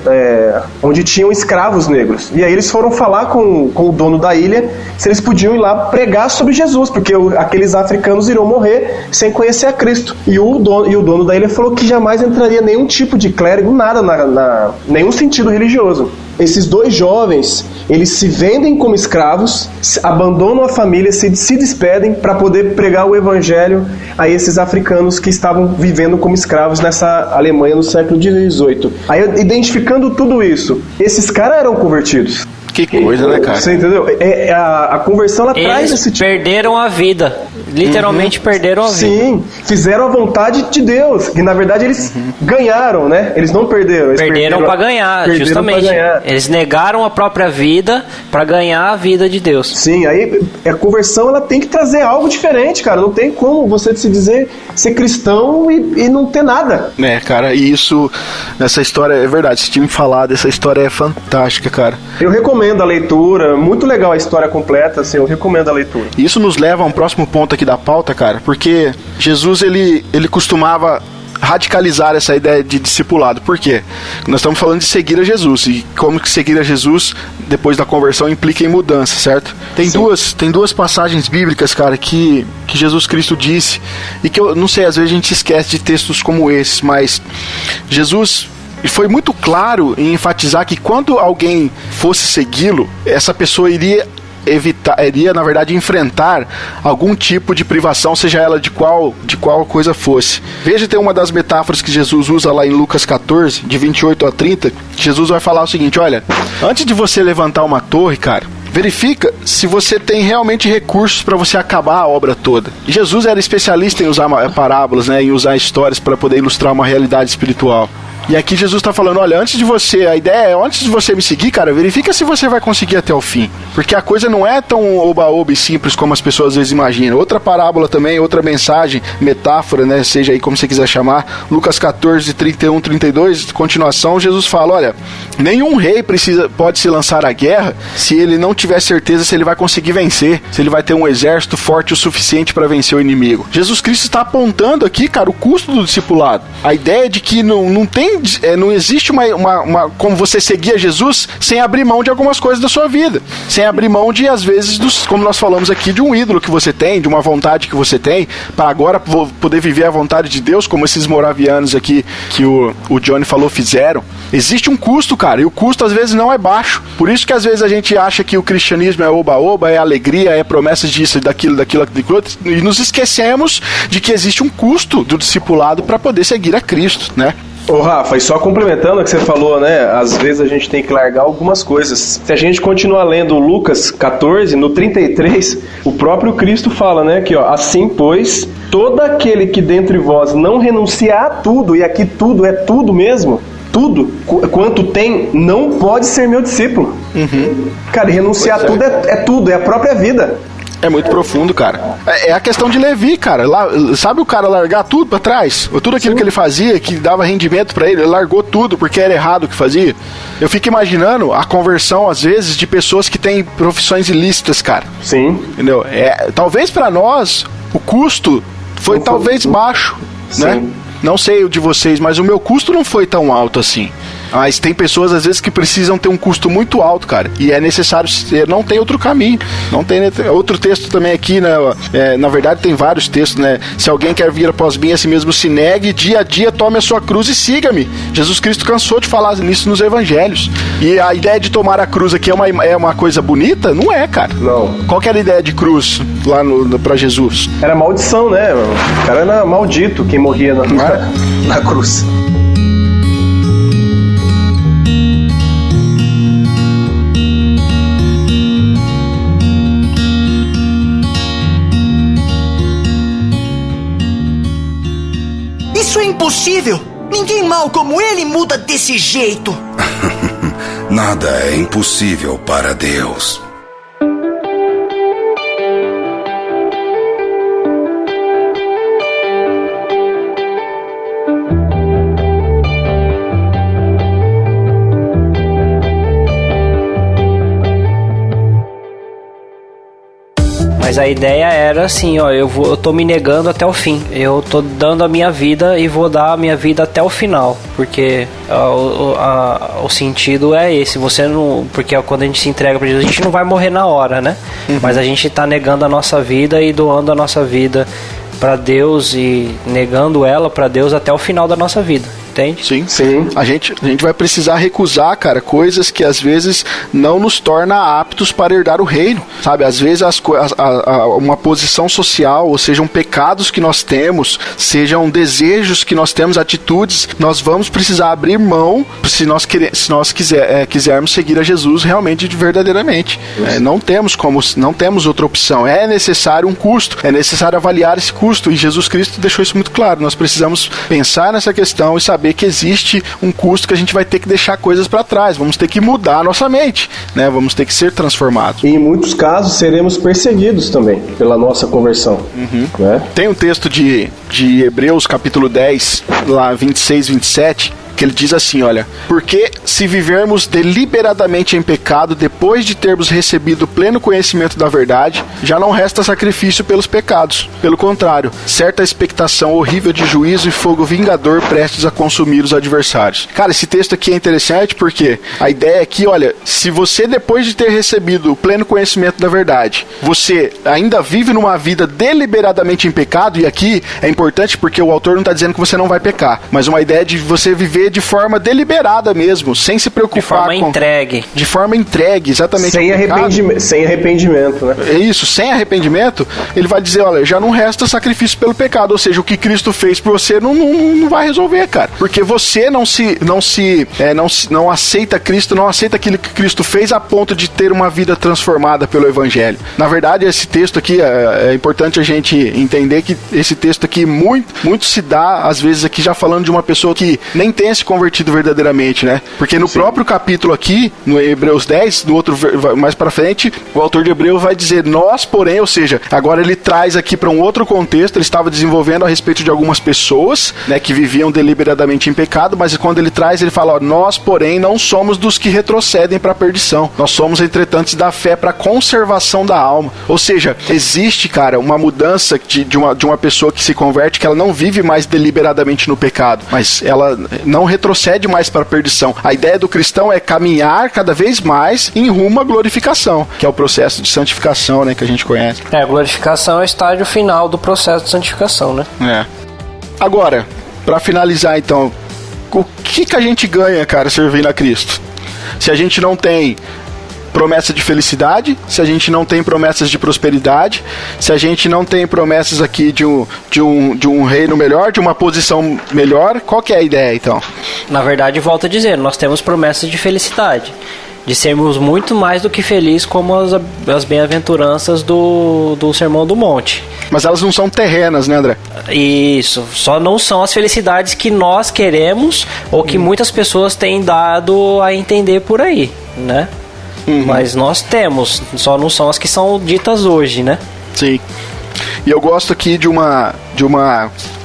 D: onde tinham escravos negros. E aí eles foram falar com o dono da ilha se eles podiam ir lá pregar sobre Jesus, porque aqueles africanos iriam morrer sem conhecer a Cristo. E o dono da ilha falou que jamais entraria nenhum tipo de clérigo, nada, nenhum sentido religioso. Esses dois jovens, eles se vendem como escravos, abandonam a família, se despedem para poder pregar o evangelho a esses africanos que estavam vivendo como escravos nessa Alemanha no século XVIII. Aí, identificando tudo isso, esses caras eram convertidos.
B: Que coisa, né, cara?
D: Você entendeu? A conversão, ela traz esse tipo...
C: perderam a vida. Literalmente perderam a vida.
D: Sim, fizeram a vontade de Deus. E na verdade eles ganharam, né? Eles não perderam. Eles
C: perderam para ganhar, justamente. Pra ganhar. Eles negaram a própria vida para ganhar a vida de Deus.
D: Sim, aí a conversão, ela tem que trazer algo diferente, cara. Não tem como você se dizer ser cristão e não ter nada.
B: Cara, e isso, nessa história, é verdade. Você tinha me falado, essa história é fantástica, cara.
D: Eu recomendo a leitura, muito legal a história completa, assim, eu recomendo a leitura.
B: Isso nos leva a um próximo ponto aqui da pauta, cara, porque Jesus, ele costumava radicalizar essa ideia de discipulado. Por quê? Nós estamos falando de seguir a Jesus, e como que seguir a Jesus depois da conversão implica em mudança, certo? Tem duas passagens bíblicas, cara, que Jesus Cristo disse, e que eu não sei, às vezes a gente esquece de textos como esses, mas Jesus foi muito claro em enfatizar que quando alguém fosse segui-lo, essa pessoa iria na verdade enfrentar algum tipo de privação, seja ela de qual coisa fosse. Veja, tem uma das metáforas que Jesus usa lá em Lucas 14, de 28 a 30, Jesus vai falar o seguinte: olha, antes de você levantar uma torre, cara, verifica se você tem realmente recursos para você acabar a obra toda. E Jesus era especialista em usar parábolas, né, em usar histórias para poder ilustrar uma realidade espiritual. E aqui Jesus está falando, olha, antes de você me seguir, cara, verifica se você vai conseguir até o fim. Porque a coisa não é tão oba-oba e simples como as pessoas às vezes imaginam. Outra parábola também, outra mensagem, metáfora, né, seja aí como você quiser chamar, Lucas 14, 31, 32, continuação, Jesus fala, olha, nenhum rei pode se lançar à guerra se ele não tiver certeza se ele vai conseguir vencer, se ele vai ter um exército forte o suficiente para vencer o inimigo. Jesus Cristo está apontando aqui, cara, o custo do discipulado. A ideia de que não existe uma como você seguir a Jesus sem abrir mão de algumas coisas da sua vida, sem abrir mão de, às vezes, como nós falamos aqui, de um ídolo que você tem, de uma vontade que você tem, para agora poder viver a vontade de Deus, como esses moravianos aqui que o Johnny falou fizeram. Existe um custo, cara, e o custo às vezes não é baixo. Por isso que às vezes a gente acha que o cristianismo é oba-oba, é alegria, é promessas disso, daquilo, e nos esquecemos de que existe um custo do discipulado para poder seguir a Cristo, né?
D: Ô Rafa, e só complementando o que você falou, né? Às vezes a gente tem que largar algumas coisas. Se a gente continuar lendo Lucas 14, no 33, o próprio Cristo fala, né? Que, ó, assim, pois, todo aquele que dentre vós não renunciar a tudo, e aqui tudo é tudo mesmo, tudo, quanto tem, não pode ser meu discípulo. Cara, renunciar a tudo é tudo, é a própria vida.
B: É muito profundo, cara. É a questão de Levi, cara. Sabe o cara largar tudo pra trás? Tudo aquilo que ele fazia, que dava rendimento pra ele largou tudo porque era errado o que fazia. Eu fico imaginando a conversão, às vezes, de pessoas que têm profissões ilícitas, cara.
D: Sim.
B: Entendeu? Talvez pra nós, o custo foi talvez baixo, né? Não sei o de vocês, mas o meu custo não foi tão alto assim. Mas tem pessoas, às vezes, que precisam ter um custo muito alto, cara. E é necessário, não tem outro caminho. Não tem outro texto também aqui, né? Na verdade, tem vários textos, né? Se alguém quer vir após mim, a si mesmo se negue, dia a dia tome a sua cruz e siga-me. Jesus Cristo cansou de falar nisso nos evangelhos. E a ideia de tomar a cruz aqui é uma coisa bonita? Não é, cara.
D: Não.
B: Qual que era a ideia de cruz lá pra Jesus?
D: Era maldição, né? O cara era maldito, quem morria na cruz.
E: Isso é impossível! Ninguém mau como ele muda desse jeito!
F: Nada é impossível para Deus.
C: Mas a ideia era assim, ó, eu tô me negando até o fim. Eu tô dando a minha vida e vou dar a minha vida até o final. Porque o sentido é esse. Você não. Porque quando a gente se entrega pra Jesus, a gente não vai morrer na hora, né? Mas a gente tá negando a nossa vida e doando a nossa vida pra Deus e negando ela pra Deus até o final da nossa vida. Entende?
B: Sim. A gente vai precisar recusar, cara, coisas que às vezes não nos torna aptos para herdar o reino, sabe? Às vezes uma posição social, ou sejam pecados que nós temos, sejam desejos que nós temos, atitudes, nós vamos precisar abrir mão se nós quisermos seguir a Jesus realmente, verdadeiramente. Não temos outra opção. É necessário um custo, é necessário avaliar esse custo, e Jesus Cristo deixou isso muito claro. Nós precisamos pensar nessa questão e saber que existe um custo que a gente vai ter que deixar coisas para trás, vamos ter que mudar a nossa mente, né? Vamos ter que ser transformados.
D: E em muitos casos seremos perseguidos também pela nossa conversão. Né?
B: Tem um texto de Hebreus capítulo 10, lá 26, 27, que ele diz assim, olha: porque se vivermos deliberadamente em pecado depois de termos recebido pleno conhecimento da verdade, já não resta sacrifício pelos pecados. Pelo contrário, certa expectação horrível de juízo e fogo vingador prestes a consumir os adversários. Cara, esse texto aqui é interessante porque a ideia é que, olha, se você depois de ter recebido o pleno conhecimento da verdade, você ainda vive numa vida deliberadamente em pecado, e aqui é importante porque o autor não está dizendo que você não vai pecar, mas uma ideia de você viver de forma deliberada mesmo, sem se preocupar. De forma entregue, exatamente.
D: Sem arrependimento, né?
B: É isso, sem arrependimento, ele vai dizer, olha, já não resta sacrifício pelo pecado, ou seja, o que Cristo fez por você não vai resolver, cara. Porque você não aceita Cristo, não aceita aquilo que Cristo fez a ponto de ter uma vida transformada pelo Evangelho. Na verdade, esse texto aqui, é importante a gente entender que esse texto aqui muito se dá, às vezes, aqui já falando de uma pessoa que nem tem se convertido verdadeiramente, né? Porque no próprio capítulo aqui, no Hebreus 10, no outro mais pra frente, o autor de Hebreus vai dizer, nós, porém, ou seja, agora ele traz aqui para um outro contexto, ele estava desenvolvendo a respeito de algumas pessoas, né, que viviam deliberadamente em pecado, mas quando ele traz, ele fala, ó, nós, porém, não somos dos que retrocedem para a perdição. Nós somos, entretanto, da fé para a conservação da alma. Ou seja, existe, cara, uma mudança de uma pessoa que se converte, que ela não vive mais deliberadamente no pecado, mas ela não retrocede mais para a perdição. A ideia do cristão é caminhar cada vez mais em rumo à glorificação, que é o processo de santificação, né, que a gente conhece.
C: A glorificação é o estágio final do processo de santificação, né?
B: Agora, para finalizar então, o que a gente ganha, cara, servindo a Cristo? Se a gente não tem promessa de felicidade, se a gente não tem promessas de prosperidade, se a gente não tem promessas aqui de um reino melhor, de uma posição melhor, qual que é a ideia então?
C: Na verdade, volto a dizer, nós temos promessas de felicidade. De sermos muito mais do que felizes, como as bem-aventuranças do Sermão do Monte.
B: Mas elas não são terrenas, né, André?
C: Isso, só não são as felicidades que nós queremos ou que muitas pessoas têm dado a entender por aí, né? Mas nós temos, só não são as que são ditas hoje, né?
B: Sim. E eu gosto aqui de uma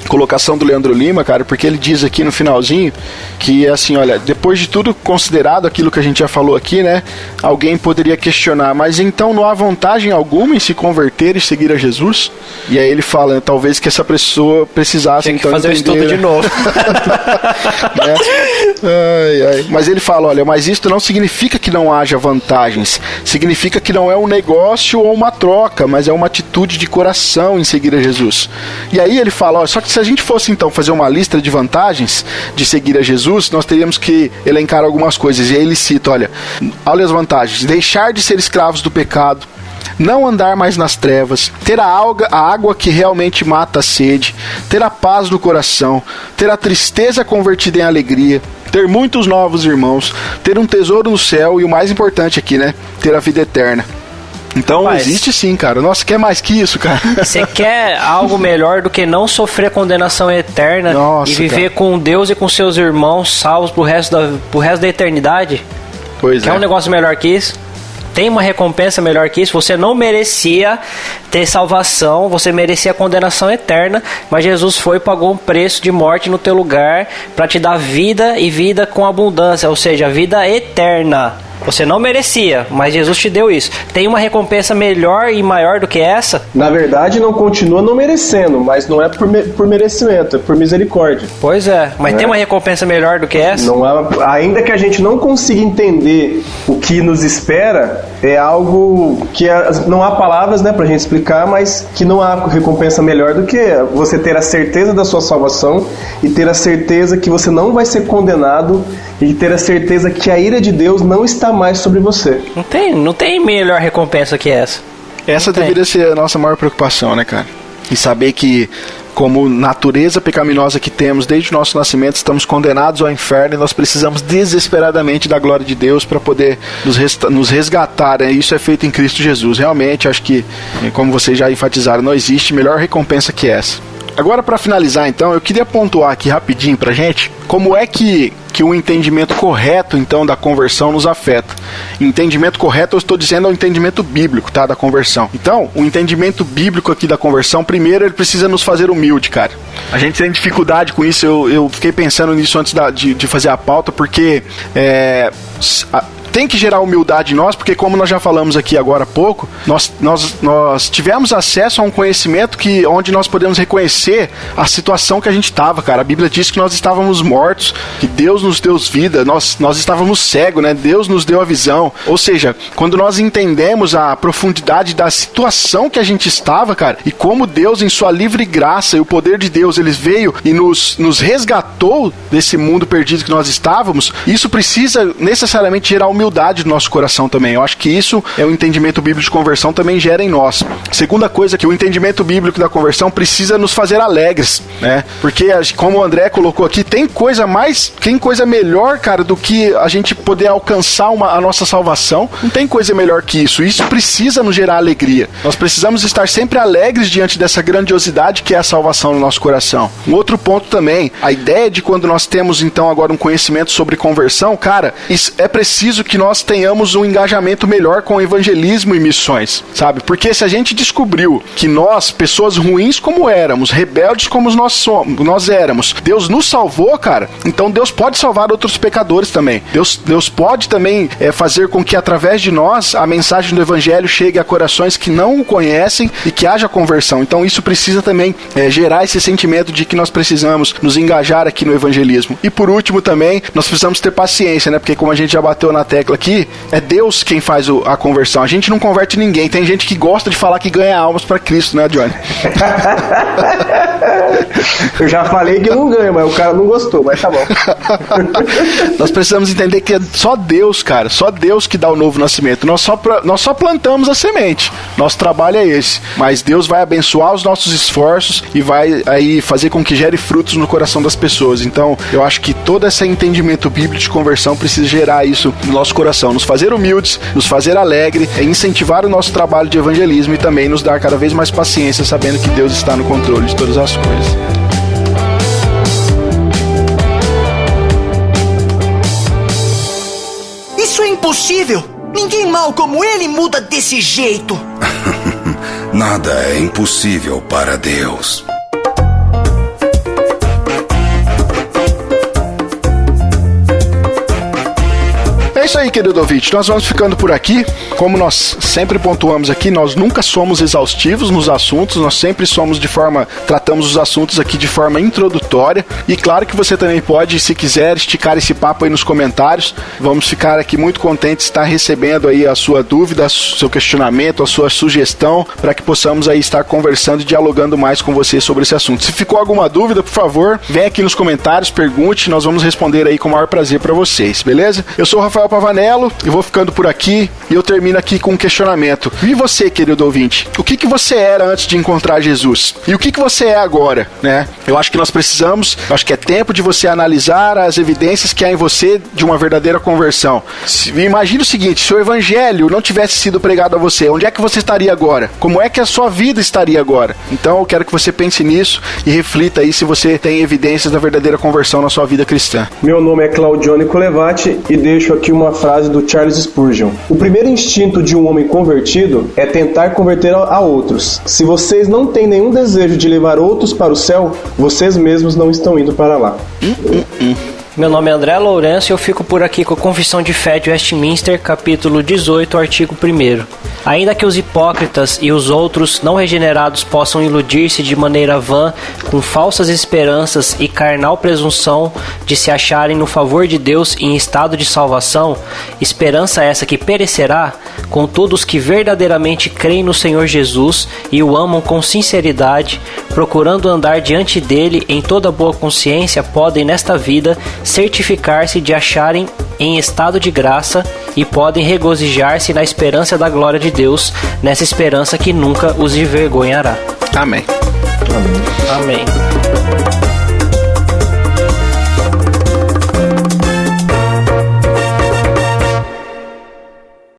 B: colocação do Leandro Lima, cara, porque ele diz aqui no finalzinho que, assim, olha, depois de tudo considerado aquilo que a gente já falou aqui, né, alguém poderia questionar, mas então não há vantagem alguma em se converter e seguir a Jesus? E aí ele fala, talvez que essa pessoa precisasse
C: Tem que
B: então
C: fazer
B: entender,
C: o estudo de novo.
B: né? Ai. Mas ele fala, olha, mas isso não significa que não haja vantagens, significa que não é um negócio ou uma troca, mas é uma atitude de coração em seguir a Jesus. E aí ele fala, ó, só que se a gente fosse então fazer uma lista de vantagens de seguir a Jesus, nós teríamos que elencar algumas coisas. E aí ele cita, olha as vantagens: deixar de ser escravos do pecado, não andar mais nas trevas, ter a água que realmente mata a sede, ter a paz no coração, ter a tristeza convertida em alegria, ter muitos novos irmãos, ter um tesouro no céu e o mais importante aqui, né, ter a vida eterna. Então existe sim, cara. Nossa, quer mais que isso, cara?
C: Você quer algo melhor do que não sofrer condenação eterna. Nossa, e viver, cara, com Deus e com seus irmãos salvos pro resto da eternidade?
B: Pois é.
C: Quer um negócio melhor que isso? Tem uma recompensa melhor que isso? Você não merecia ter salvação, você merecia condenação eterna, mas Jesus foi e pagou um preço de morte no teu lugar para te dar vida e vida com abundância, ou seja, vida eterna. Você não merecia, mas Jesus te deu isso. Tem uma recompensa melhor e maior do que essa?
D: Na verdade, não continua não merecendo, mas não é por merecimento, é por misericórdia.
C: Pois é, mas tem uma recompensa melhor do que essa?
D: Não há, ainda que a gente não consiga entender o que nos espera, é algo que não há palavras, né, pra gente explicar, mas que não há recompensa melhor do que você ter a certeza da sua salvação e ter a certeza que você não vai ser condenado e ter a certeza que a ira de Deus não está mais sobre você.
C: Não tem melhor recompensa que essa.
B: Essa deveria ser a nossa maior preocupação, né, cara? E saber que, como natureza pecaminosa que temos desde o nosso nascimento, estamos condenados ao inferno e nós precisamos desesperadamente da glória de Deus para poder nos resgatar, né? Isso é feito em Cristo Jesus. Realmente, acho que, como vocês já enfatizaram, não existe melhor recompensa que essa. Agora, para finalizar, então, eu queria pontuar aqui rapidinho pra gente como é que o entendimento correto, então, da conversão nos afeta. Entendimento correto, eu estou dizendo, é o entendimento bíblico, tá, da conversão. Então, o entendimento bíblico aqui da conversão, primeiro, ele precisa nos fazer humilde, cara. A gente tem dificuldade com isso, eu fiquei pensando nisso antes de fazer a pauta, porque tem que gerar humildade em nós, porque como nós já falamos aqui agora há pouco, nós tivemos acesso a um conhecimento onde nós podemos reconhecer a situação que a gente estava, cara. A Bíblia diz que nós estávamos mortos, que Deus nos deu vida, nós estávamos cegos, né? Deus nos deu a visão. Ou seja, quando nós entendemos a profundidade da situação que a gente estava, cara, e como Deus, em sua livre graça e o poder de Deus, ele veio e nos resgatou desse mundo perdido que nós estávamos, isso precisa necessariamente gerar humildade no nosso coração também. Eu acho que isso é o entendimento bíblico de conversão também gera em nós. Segunda coisa, que o entendimento bíblico da conversão precisa nos fazer alegres, né? Porque, como o André colocou aqui, tem coisa melhor, cara, do que a gente poder alcançar a nossa salvação. Não tem coisa melhor que isso. Isso precisa nos gerar alegria. Nós precisamos estar sempre alegres diante dessa grandiosidade que é a salvação no nosso coração. Um outro ponto também, a ideia de quando nós temos então agora um conhecimento sobre conversão, cara, é preciso que nós tenhamos um engajamento melhor com o evangelismo e missões, sabe? Porque se a gente descobriu que nós, pessoas ruins como éramos, rebeldes como nós éramos, Deus nos salvou, cara, então Deus pode salvar outros pecadores também. Deus pode também fazer com que através de nós a mensagem do evangelho chegue a corações que não o conhecem e que haja conversão. Então isso precisa também gerar esse sentimento de que nós precisamos nos engajar aqui no evangelismo. E por último também, nós precisamos ter paciência, né? Porque como a gente já bateu na tecla aqui, é Deus quem faz a conversão. A gente não converte ninguém. Tem gente que gosta de falar que ganha almas para Cristo, né, Johnny?
D: Eu já falei que não ganha, mas o cara não gostou, mas tá bom.
B: Nós precisamos entender que é só Deus, cara, só Deus que dá o novo nascimento. Nós só plantamos a semente. Nosso trabalho é esse. Mas Deus vai abençoar os nossos esforços e vai aí fazer com que gere frutos no coração das pessoas. Então, eu acho que todo esse entendimento bíblico de conversão precisa gerar isso no nosso coração, nos fazer humildes, nos fazer alegre, incentivar o nosso trabalho de evangelismo e também nos dar cada vez mais paciência, sabendo que Deus está no controle de todas as coisas.
E: Isso é impossível! Ninguém mau como ele muda desse jeito!
F: Nada é impossível para Deus.
B: É isso aí, querido ouvinte. Nós vamos ficando por aqui. Como nós sempre pontuamos aqui, nós nunca somos exaustivos nos assuntos, nós sempre tratamos os assuntos aqui de forma introdutória. E claro que você também pode, se quiser, esticar esse papo aí nos comentários. Vamos ficar aqui muito contentes de estar recebendo aí a sua dúvida, seu questionamento, a sua sugestão, para que possamos aí estar conversando e dialogando mais com você sobre esse assunto. Se ficou alguma dúvida, por favor, vem aqui nos comentários, pergunte, nós vamos responder aí com o maior prazer para vocês, beleza? Eu sou o Rafael Pavanello, eu vou ficando por aqui e eu termino aqui com um questionamento. E você, querido ouvinte, o que você era antes de encontrar Jesus? E o que você é agora, né? Eu acho que nós precisamos, acho que é tempo de você analisar as evidências que há em você de uma verdadeira conversão. Imagine o seguinte, se o evangelho não tivesse sido pregado a você, onde é que você estaria agora? Como é que a sua vida estaria agora? Então eu quero que você pense nisso e reflita aí se você tem evidências da verdadeira conversão na sua vida cristã.
D: Meu nome é Claudione Colevati e deixo aqui uma frase do Charles Spurgeon. O primeiro instinto de um homem convertido é tentar converter a outros. Se vocês não têm nenhum desejo de levar outros para o céu, vocês mesmos não estão indo para lá.
C: Meu nome é André Lourenço e eu fico por aqui com a Confissão de Fé de Westminster, capítulo 18, artigo 1º. Ainda que os hipócritas e os outros não regenerados possam iludir-se de maneira vã com falsas esperanças e carnal presunção de se acharem no favor de Deus em estado de salvação, esperança essa que perecerá, contudo os que verdadeiramente creem no Senhor Jesus e o amam com sinceridade, procurando andar diante dele em toda boa consciência, podem nesta vida certificar-se de acharem em estado de graça e podem regozijar-se na esperança da glória de Deus, nessa esperança que nunca os envergonhará.
B: Amém.
C: Amém.